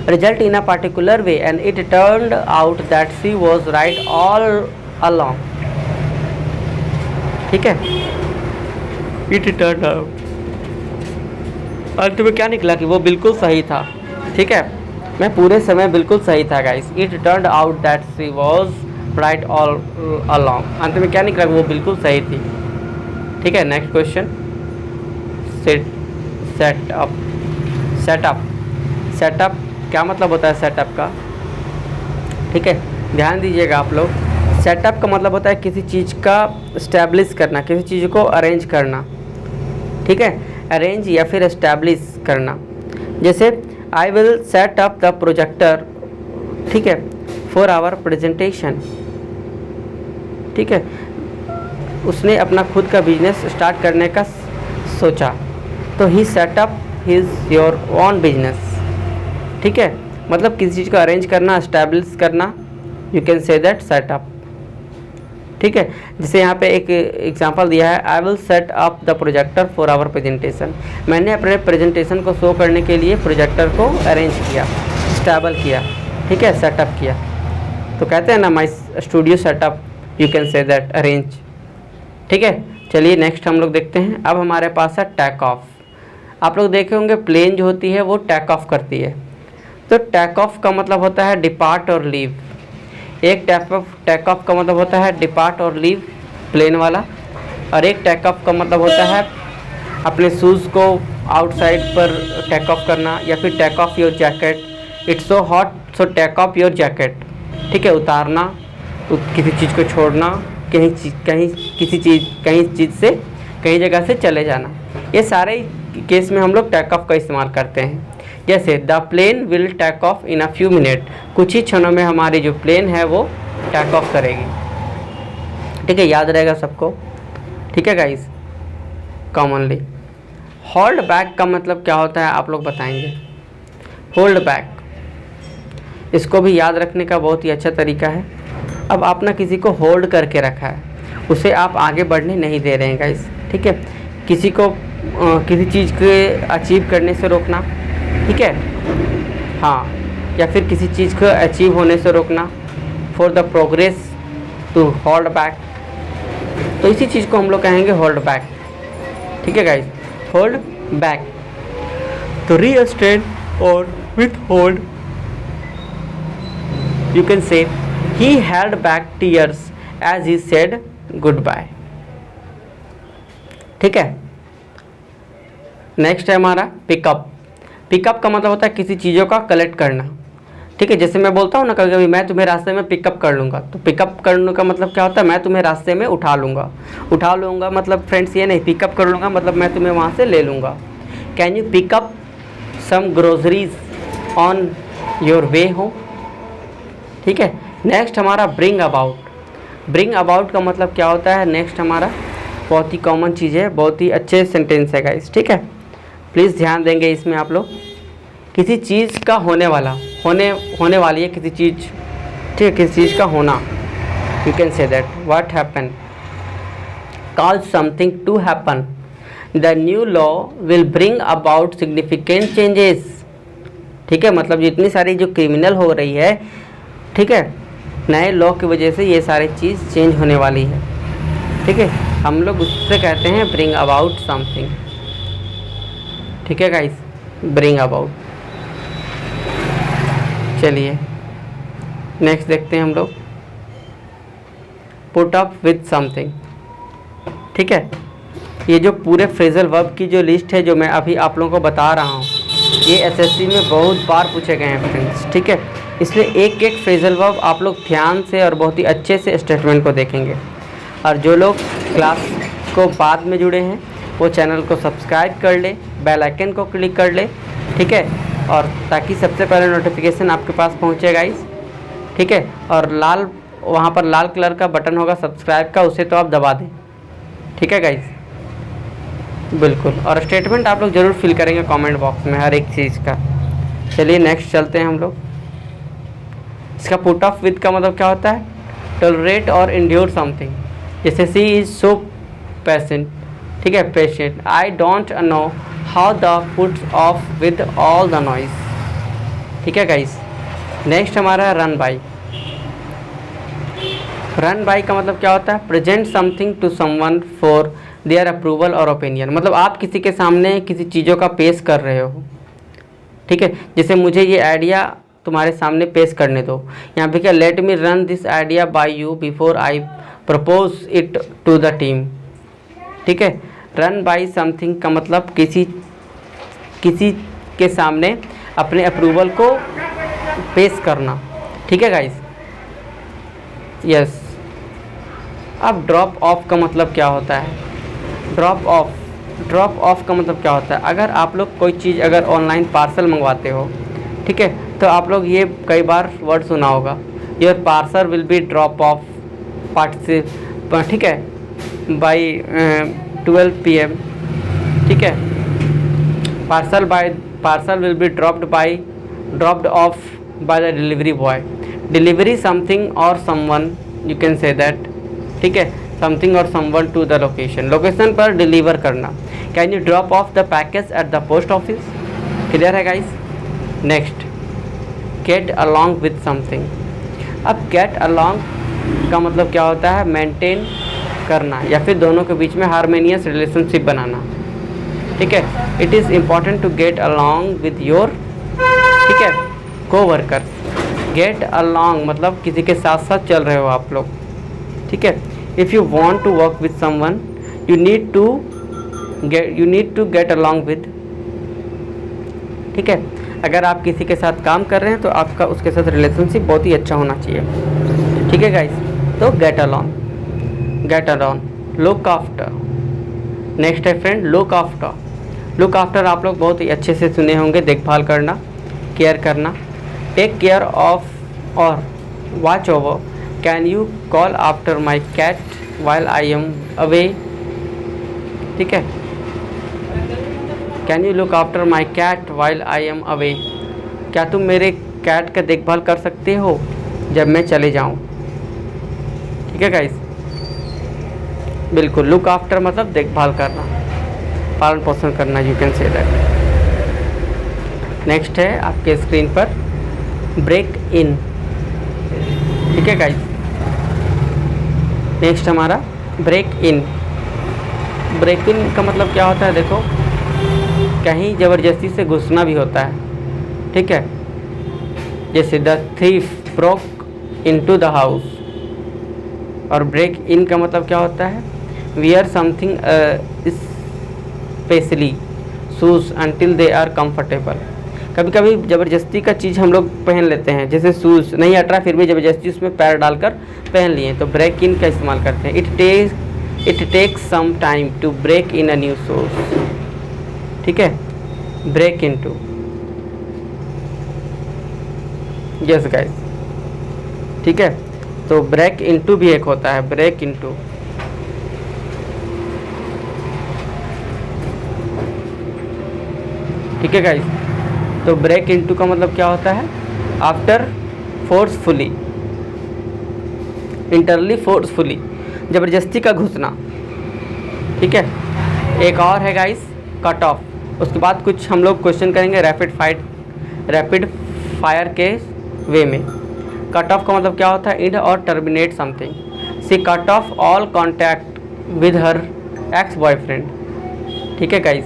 Result in a particular way and it turned out that she was right all along. ठीक है, इट टर्न आउट, अंत में क्या निकला कि वो बिल्कुल सही था। ठीक है, मैं पूरे समय बिल्कुल सही था guys. It turn out that she was right all along, अंत में क्या निकला कि वो बिल्कुल सही थी। ठीक है, next question, setup. Setup setup क्या मतलब होता है सेटअप का? ठीक है, ध्यान दीजिएगा आप लोग। सेटअप का मतलब होता है किसी चीज़ का इस्टेब्लिश करना, किसी चीज़ को अरेंज करना। ठीक है, अरेंज या फिर इस्टेब्लिश करना। जैसे आई will set up the projector, ठीक है, फॉर आवर प्रेजेंटेशन। ठीक है, उसने अपना खुद का बिजनेस स्टार्ट करने का सोचा, तो he set up his your own business. ठीक है, मतलब किसी चीज़ को अरेंज करना, एस्टैब्लिश करना, you can say that setup. ठीक है, जैसे यहाँ पे एक एग्जांपल दिया है, I will set up the projector for our presentation. मैंने अपने प्रेजेंटेशन को शो करने के लिए प्रोजेक्टर को अरेंज किया, स्टेबल किया। ठीक है, सेटअप किया। तो कहते हैं ना my studio setup, you can say that arrange. ठीक है, चलिए नेक्स्ट हम लोग देखते हैं। अब हमारे पास है टेक ऑफ। आप लोग देखे होंगे प्लेन जो होती है वो टेक ऑफ करती है। तो टेक ऑफ का मतलब होता है डिपार्ट और लीव। एक टेक ऑफ का मतलब होता है डिपार्ट और लीव, प्लेन वाला। और एक टेक ऑफ का मतलब होता है अपने शूज़ को आउटसाइड पर टेक ऑफ करना, या फिर take off your jacket, it's so hot so take off your jacket. ठीक है, उतारना, किसी चीज़ को छोड़ना, कहीं चीज़ से कहीं जगह से चले जाना। ये सारे केस में हम लोग टेक ऑफ का इस्तेमाल करते हैं। जैसे the plane will take off in a few minute, कुछ ही क्षणों में हमारी जो प्लेन है वो टेक ऑफ करेगी। ठीक है, याद रहेगा सबको। ठीक है गाइस, कॉमनली होल्ड बैक का मतलब क्या होता है आप लोग बताएंगे? होल्ड बैक, इसको भी याद रखने का बहुत ही अच्छा तरीका है। अब आप ना किसी को होल्ड करके रखा है, उसे आप आगे बढ़ने नहीं दे रहे हैं गाइस। ठीक है, किसी को किसी चीज़ के अचीव करने से रोकना। ठीक है, हाँ, या फिर किसी चीज़ को अचीव होने से रोकना, for the progress to hold back. तो इसी चीज़ को हम लोग कहेंगे होल्ड बैक। ठीक है गाइस, होल्ड बैक। तो रीस्ट्रेन और with hold, you can say he held back tears as he said goodbye. ठीक है, नेक्स्ट है हमारा पिकअप। पिकअप का मतलब होता है किसी चीज़ों का कलेक्ट करना। ठीक है, जैसे मैं बोलता हूँ ना कभी कभी, मैं तुम्हें रास्ते में पिकअप कर लूँगा। तो पिकअप करने का मतलब क्या होता है? मैं तुम्हें रास्ते में उठा लूँगा। उठा लूँगा मतलब फ्रेंड्स ये नहीं, पिकअप कर लूँगा मतलब मैं तुम्हें वहाँ से ले लूँगा। Can you pick up some groceries on your way home. ठीक है, नेक्स्ट हमारा ब्रिंग अबाउट। ब्रिंग अबाउट का मतलब क्या होता है? नेक्स्ट हमारा बहुत ही कॉमन चीज़ है, बहुत ही अच्छे सेंटेंस है गाइस। ठीक है, प्लीज़ ध्यान देंगे इसमें आप लोग। किसी चीज़ का होने वाला, होने वाली है किसी चीज़। ठीक है, किसी चीज़ का होना, you can say that what happen, cause something to happen. The new law will bring about significant changes. ठीक है, मतलब जितनी सारी जो क्रिमिनल हो रही है, ठीक है, नए लॉ की वजह से ये सारी चीज़ चेंज होने वाली है। ठीक है, हम लोग उससे कहते हैं ब्रिंग अबाउट समथिंग। ठीक है गाइस, ब्रिंग अबाउट। चलिए नेक्स्ट देखते हैं हम लोग, पुट अप विथ समथिंग। ठीक है, ये जो पूरे फ्रेजल वर्ब की जो लिस्ट है जो मैं अभी आप लोगों को बता रहा हूँ, ये एसएससी में बहुत बार पूछे गए हैं फ्रेंड्स। ठीक है, इसलिए एक एक फ्रेजल वर्ब आप लोग ध्यान से और बहुत ही अच्छे से स्टेटमेंट को देखेंगे। और जो लोग क्लास को बाद में जुड़े हैं वो चैनल को सब्सक्राइब कर ले, बेल आइकन को क्लिक कर ले। ठीक है, और ताकि सबसे पहले नोटिफिकेशन आपके पास पहुँचे गाइस। ठीक है, और वहाँ पर लाल कलर का बटन होगा सब्सक्राइब का, उसे तो आप दबा दें। ठीक है गाइस, बिल्कुल। और स्टेटमेंट आप लोग ज़रूर फिल करेंगे कमेंट बॉक्स में हर एक चीज़ का। चलिए नेक्स्ट चलते हैं हम लोग। इसका पुट ऑफ विद का मतलब क्या होता है? टॉलरेट और इंड्योर समथिंग। जैसे सी इज़ सो पेशेंट। ठीक है, patient. I don't know how the puts off with all the noise. ठीक है गाइस, नेक्स्ट हमारा रन बाई। रन बाय का मतलब क्या होता है? Present something to someone for their approval और ओपिनियन। मतलब आप किसी के सामने किसी चीज़ों का पेश कर रहे हो, ठीक है। जैसे मुझे ये आइडिया तुम्हारे सामने पेश करने दो। यहाँ पे क्या, let me run this idea by you before I propose it to the team, ठीक है। रन बाय समथिंग का मतलब किसी के सामने अपने अप्रूवल को पेश करना, ठीक है गाइस। यस। अब ड्रॉप ऑफ का मतलब क्या होता है? ड्रॉप ऑफ का मतलब क्या होता है? अगर आप लोग कोई चीज़ अगर ऑनलाइन पार्सल मंगवाते हो, ठीक है, तो आप लोग ये कई बार वर्ड सुना होगा, your parcel will be drop off ठीक है बाई 12 PM, ठीक है। Parcel will be dropped off by the delivery boy. Delivery something और someone, you can say that, ठीक है, समथिंग और समवन टू द लोकेशन पर डिलीवर करना। Can you drop off the package at the post office? Clear है guys. Next, get along with something. अब get along का मतलब क्या होता है? मेंटेन करना या फिर दोनों के बीच में हारमोनियस रिलेशनशिप बनाना, ठीक है। It is important to get along with your, ठीक है, कोवर्कर्स। गेट अलॉन्ग मतलब किसी के साथ साथ चल रहे हो आप लोग, ठीक है। If you want to work with someone you need to get along with, ठीक है। अगर आप किसी के साथ काम कर रहे हैं तो आपका उसके साथ रिलेशनशिप बहुत ही अच्छा होना चाहिए, ठीक है गाइस। तो get along. Look after. Next है फ्रेंड, लुक आफ्टर आप लोग बहुत ही अच्छे से सुने होंगे। देखभाल करना, केयर करना। टेक केयर ऑफ और watch over. Can you call after my cat while I am away, ठीक है। Can you look after my cat while I am away. क्या तुम मेरे कैट का देखभाल कर सकते हो जब मैं चले जाऊँ, ठीक है गाइस। बिल्कुल, लुक आफ्टर मतलब देखभाल करना, पालन पोषण करना, you can say that. Next है आपके स्क्रीन पर ब्रेक इन, ठीक है गाइस। नेक्स्ट हमारा ब्रेक इन का मतलब क्या होता है? देखो, कहीं ज़बरदस्ती से घुसना भी होता है, ठीक है। जैसे the thief broke into the house. और ब्रेक इन का मतलब क्या होता है? Wear something specially shoes until they are comfortable. कभी कभी ज़बरदस्ती का चीज़ हम लोग पहन लेते हैं, जैसे शूज़ नहीं हट रहा फिर भी ज़बरदस्ती उसमें पैर डालकर पहन लिए, तो ब्रेक इन का इस्तेमाल करते हैं। It takes some time to break in a new shoes, ठीक है। Break in to, yes guys, ठीक है। तो ब्रेक इनटू भी एक होता है, ब्रेक इनटू, ठीक है गाइस। तो ब्रेक इनटू का मतलब क्या होता है? आफ्टर फोर्सफुली, इंटरली फोर्सफुली, ज़बरदस्ती का घुसना, ठीक है। एक और है गाइस कट ऑफ। उसके बाद कुछ हम लोग क्वेश्चन करेंगे रैपिड फायर के वे में। कट ऑफ का मतलब क्या होता है? एंड और terminate something. See cut off all contact with her ex boyfriend, ठीक है guys.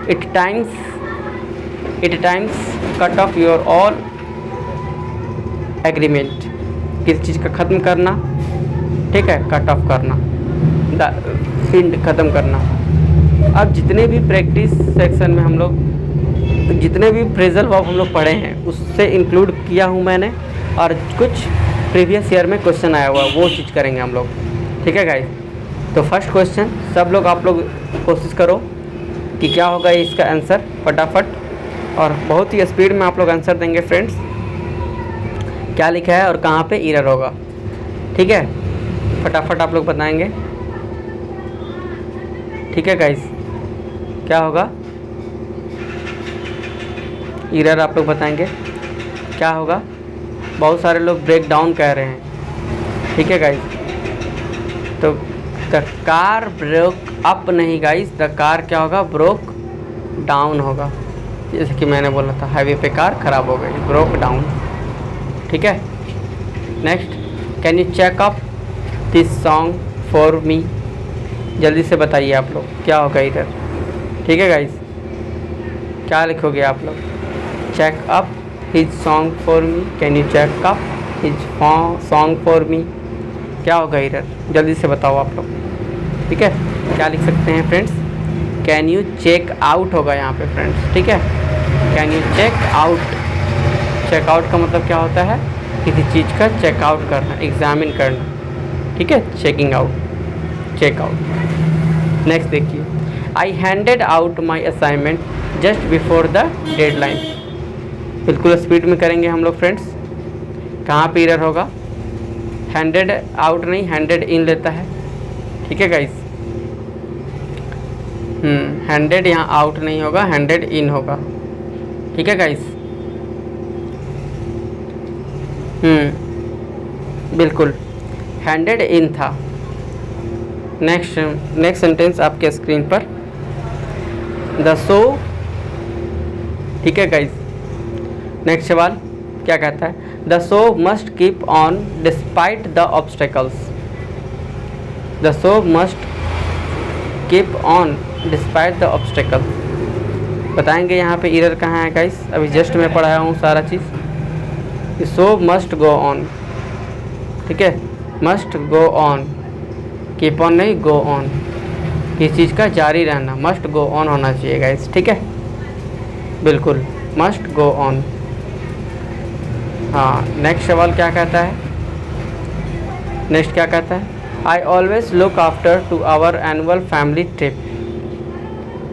It times cut off your all agreement. किसी चीज़ का ख़त्म करना, ठीक है, कट ऑफ करना, एंड ख़त्म करना। अब जितने भी प्रैक्टिस सेक्शन में हम लोग जितने भी फ्रेजल वर्ब हम लोग पढ़े हैं उससे इंक्लूड किया हूँ मैंने, और कुछ प्रीवियस ईयर में क्वेश्चन आया हुआ वो चीज़ करेंगे हम लोग, ठीक है गाइस। तो फर्स्ट क्वेश्चन सब लोग आप लोग कोशिश करो कि क्या होगा इसका आंसर फटाफट, और बहुत ही स्पीड में आप लोग आंसर देंगे फ्रेंड्स। क्या लिखा है और कहाँ पे एरर होगा, ठीक है, फटाफट आप लोग बताएंगे, ठीक है गाइस। क्या होगा एरर आप लोग बताएंगे क्या होगा। बहुत सारे लोग ब्रेक डाउन कह रहे हैं, ठीक है गाइस। तो द कार ब्रेक अप नहीं गाइस, द कार क्या होगा? ब्रोक डाउन होगा। जैसे कि मैंने बोला था हाईवे पे कार ख़राब हो गई, ब्रोक डाउन, ठीक है। Next, can you check up this song for me. जल्दी से बताइए आप लोग क्या होगा इधर। ठीक है गाइस, क्या लिखोगे आप लोग? Check up his song for me, can you check up his song for me, क्या होगा इधर? जल्दी से बताओ आप लोग। ठीक है, क्या लिख सकते हैं friends? Can you check out होगा यहाँ पे फ्रेंड्स। ठीक है, can you check out. Check out का मतलब क्या होता है? किसी चीज़ का चेकआउट करना, एग्जामिन करना। ठीक है, checking out, check out. Next देखिए, I handed out my assignment just before the deadline. बिल्कुल स्पीड में करेंगे हम लोग फ्रेंड्स। कहाँ पे एरर होगा? हैंडेड आउट नहीं, हैंडेड इन लेता है। ठीक है गाइस, हैंडेड यहाँ आउट नहीं होगा, हैंडेड इन होगा। ठीक है गाइस, बिल्कुल हैंडेड इन था। नेक्स्ट सेंटेंस आपके स्क्रीन पर, द शो। ठीक है गाइस, नेक्स्ट सवाल क्या कहता है? The show must keep on despite the obstacles. The show must keep on despite the obstacles. बताएंगे यहाँ पे एरर कहाँ है गाइस? अभी जस्ट मैं पढ़ाया हूँ सारा चीज़। Show must go on. ठीक है, must go on, keep on नहीं, गो ऑन। किसी चीज़ का जारी रहना, मस्ट गो ऑन होना चाहिए गाइस। ठीक है, बिल्कुल मस्ट गो ऑन। हाँ, नेक्स्ट सवाल क्या कहता है? नेक्स्ट क्या कहता है? I always look after to our annual family trip.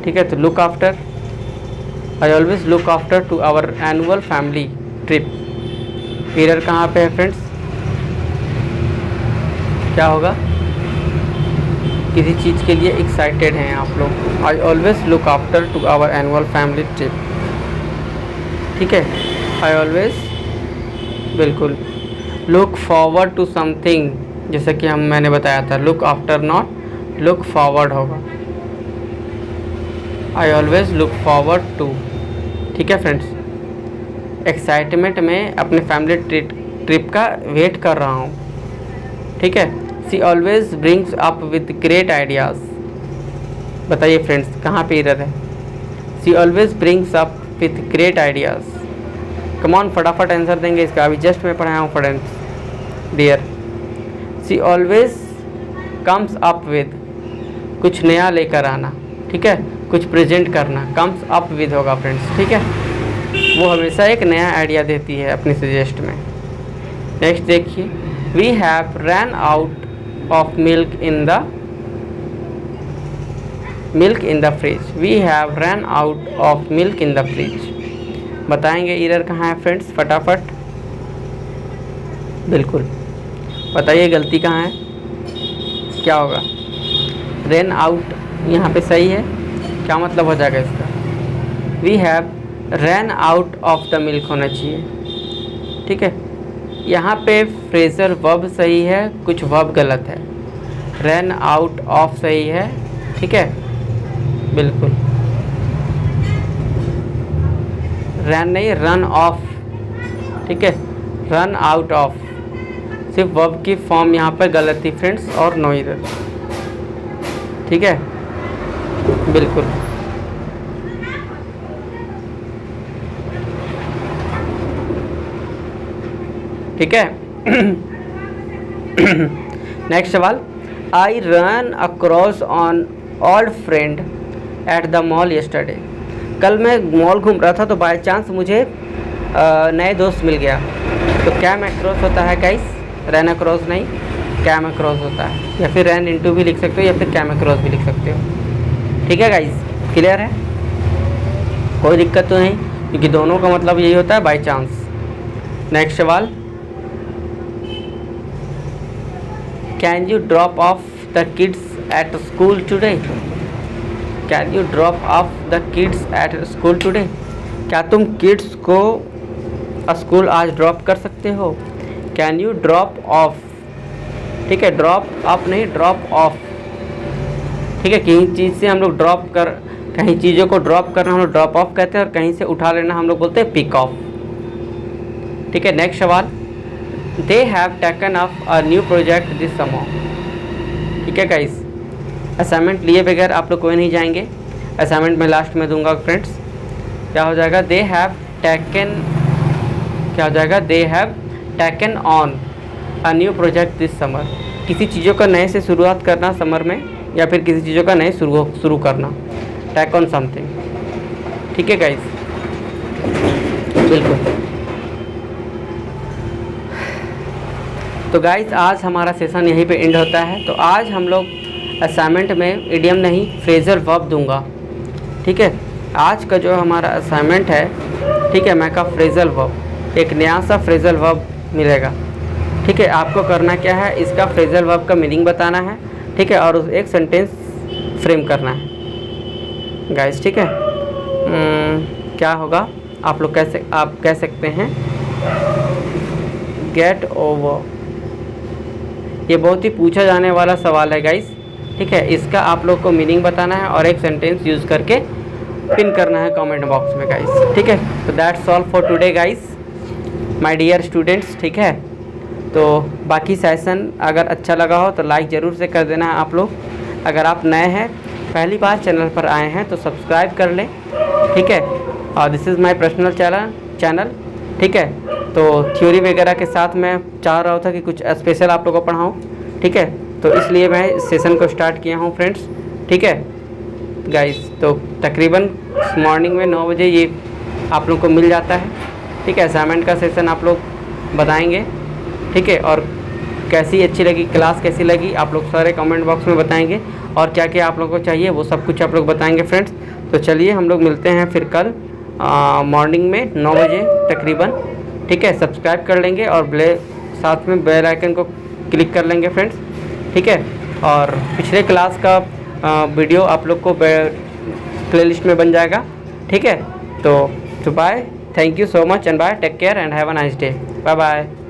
ठीक है, तो look after, I always look after to our annual family trip. Error कहाँ पे है फ्रेंड्स? क्या होगा? किसी चीज़ के लिए एक्साइटेड हैं आप लोग। I always look after to our annual family trip. ठीक है, आई ऑलवेज, बिल्कुल लुक फॉरवर्ड टू समथिंग, जैसे कि मैंने बताया था, look after not look forward होगा। I always look forward to. ठीक है फ्रेंड्स, एक्साइटमेंट में अपने फैमिली ट्रिप का वेट कर रहा हूँ। ठीक है, she always brings up with great ideas. बताइए फ्रेंड्स कहाँ पे एरर है? She always brings up with great ideas. Come on, फटाफट आंसर देंगे इसका। अभी जस्ट मैं पढ़ाया हूँ friends dear. She always comes up with, कुछ नया लेकर आना। ठीक है, कुछ प्रेजेंट करना, कम्स अप विद होगा फ्रेंड्स। ठीक है, वो हमेशा एक नया आइडिया देती है अपनी सजेस्ट में। नेक्स्ट देखिए, we have run out of milk in the fridge. We have run out of milk in the fridge. बताएंगे एरर कहाँ है फ्रेंड्स? फटाफट, बिल्कुल बताइए गलती कहाँ है, क्या होगा? रन आउट यहाँ पे सही है, क्या मतलब हो जाएगा इसका? We have run out of the milk होना चाहिए। ठीक है, यहाँ पे फ्रेजर वर्ब सही है, कुछ वर्ब गलत है। रन आउट ऑफ सही है। ठीक है, बिल्कुल रन नहीं, रन ऑफ। ठीक है, रन आउट ऑफ, सिर्फ वर्ब की फॉर्म यहाँ पर गलत थी फ्रेंड्स, और नो एरर। ठीक है, बिल्कुल ठीक है। नेक्स्ट सवाल, I run across on old friend at the mall yesterday. कल मैं मॉल घूम रहा था तो बाय चांस मुझे नए दोस्त मिल गया। तो कैम अक्रॉस होता है गाइस, रन अक्रॉस नहीं, कैम अक्रॉस होता है। या फिर रन इनटू भी लिख सकते हो, या फिर कैम अक्रॉस भी लिख सकते हो। ठीक है गाइस, क्लियर है? कोई दिक्कत तो नहीं, क्योंकि दोनों का मतलब यही होता है, बाय चांस। नेक्स्ट सवाल, can you drop off the kids at school today. Can you drop off the kids at school today. क्या तुम किड्स को स्कूल आज ड्रॉप कर सकते हो? Can you drop off. ठीक है, ड्रॉप अप नहीं, ड्रॉप ऑफ। ठीक है, कहीं चीज़ से हम लोग कहीं चीज़ों को ड्रॉप करना हम लोग ड्रॉप ऑफ कहते हैं, और कहीं से उठा लेना हम लोग बोलते हैं पिक ऑफ। ठीक है, नेक्स्ट सवाल, they have taken up a new project this summer. ठीक है गाइस, असाइनमेंट लिए बगैर आप लोग कोई नहीं जाएंगे। असाइनमेंट मैं लास्ट में दूंगा फ्रेंड्स। क्या हो जाएगा, दे हैव टेकन, क्या हो जाएगा, they have taken on a new project this summer. किसी चीज़ों का नए से शुरुआत करना समर में, या फिर किसी चीज़ों का नए शुरू करना, टेक ऑन समथिंग। ठीक है गाइस, बिल्कुल। तो गाइस आज हमारा सेशन यहीं पे एंड होता है। तो आज हम लोग असाइनमेंट में इडियम नहीं फ्रेजल वर्ब दूंगा। ठीक है, आज का जो हमारा असाइनमेंट है, ठीक है, मैं का फ्रेजल वर्ब, एक नया सा फ्रेजल वर्ब मिलेगा। ठीक है, आपको करना क्या है, इसका फ्रेजल वर्ब का मीनिंग बताना है। ठीक है, और एक सेंटेंस फ्रेम करना है गाइस। ठीक है, क्या होगा, आप लोग आप कह सकते हैं गेट ओवर। ये बहुत ही पूछा जाने वाला सवाल है गाइस। ठीक है, इसका आप लोग को मीनिंग बताना है और एक सेंटेंस यूज़ करके पिन करना है कमेंट बॉक्स में गाइस। ठीक है, तो that's all for today guys, my dear students. ठीक है, तो बाकी सेशन अगर अच्छा लगा हो तो लाइक ज़रूर से कर देना है आप लोग। अगर आप नए हैं, पहली बार चैनल पर आए हैं, तो सब्सक्राइब कर लें। ठीक है, और this is my personal channel. ठीक है, तो थ्योरी वगैरह के साथ मैं चाह रहा था कि कुछ स्पेशल आप लोगों को पढ़ाऊँ। ठीक है, तो इसलिए मैं इस सेशन को स्टार्ट किया हूँ फ्रेंड्स। ठीक है गाइस, तो तकरीबन मॉर्निंग में 9 बजे ये आप लोग को मिल जाता है। ठीक है, असाइनमेंट का सेशन आप लोग बताएंगे। ठीक है, और कैसी अच्छी लगी क्लास, कैसी लगी, आप लोग सारे कमेंट बॉक्स में बताएंगे, और क्या क्या आप लोगों को चाहिए वो सब कुछ आप लोग बताएंगे फ्रेंड्स। तो चलिए हम लोग मिलते हैं फिर कल मॉर्निंग में 9 बजे तकरीबन। ठीक है, सब्सक्राइब कर लेंगे और साथ में बेल आइकन को क्लिक कर लेंगे फ्रेंड्स। ठीक है, और पिछले क्लास का वीडियो आप लोग को प्लेलिस्ट में बन जाएगा। ठीक है, तो bye, thank you so much and bye, take care and have a nice day, bye bye.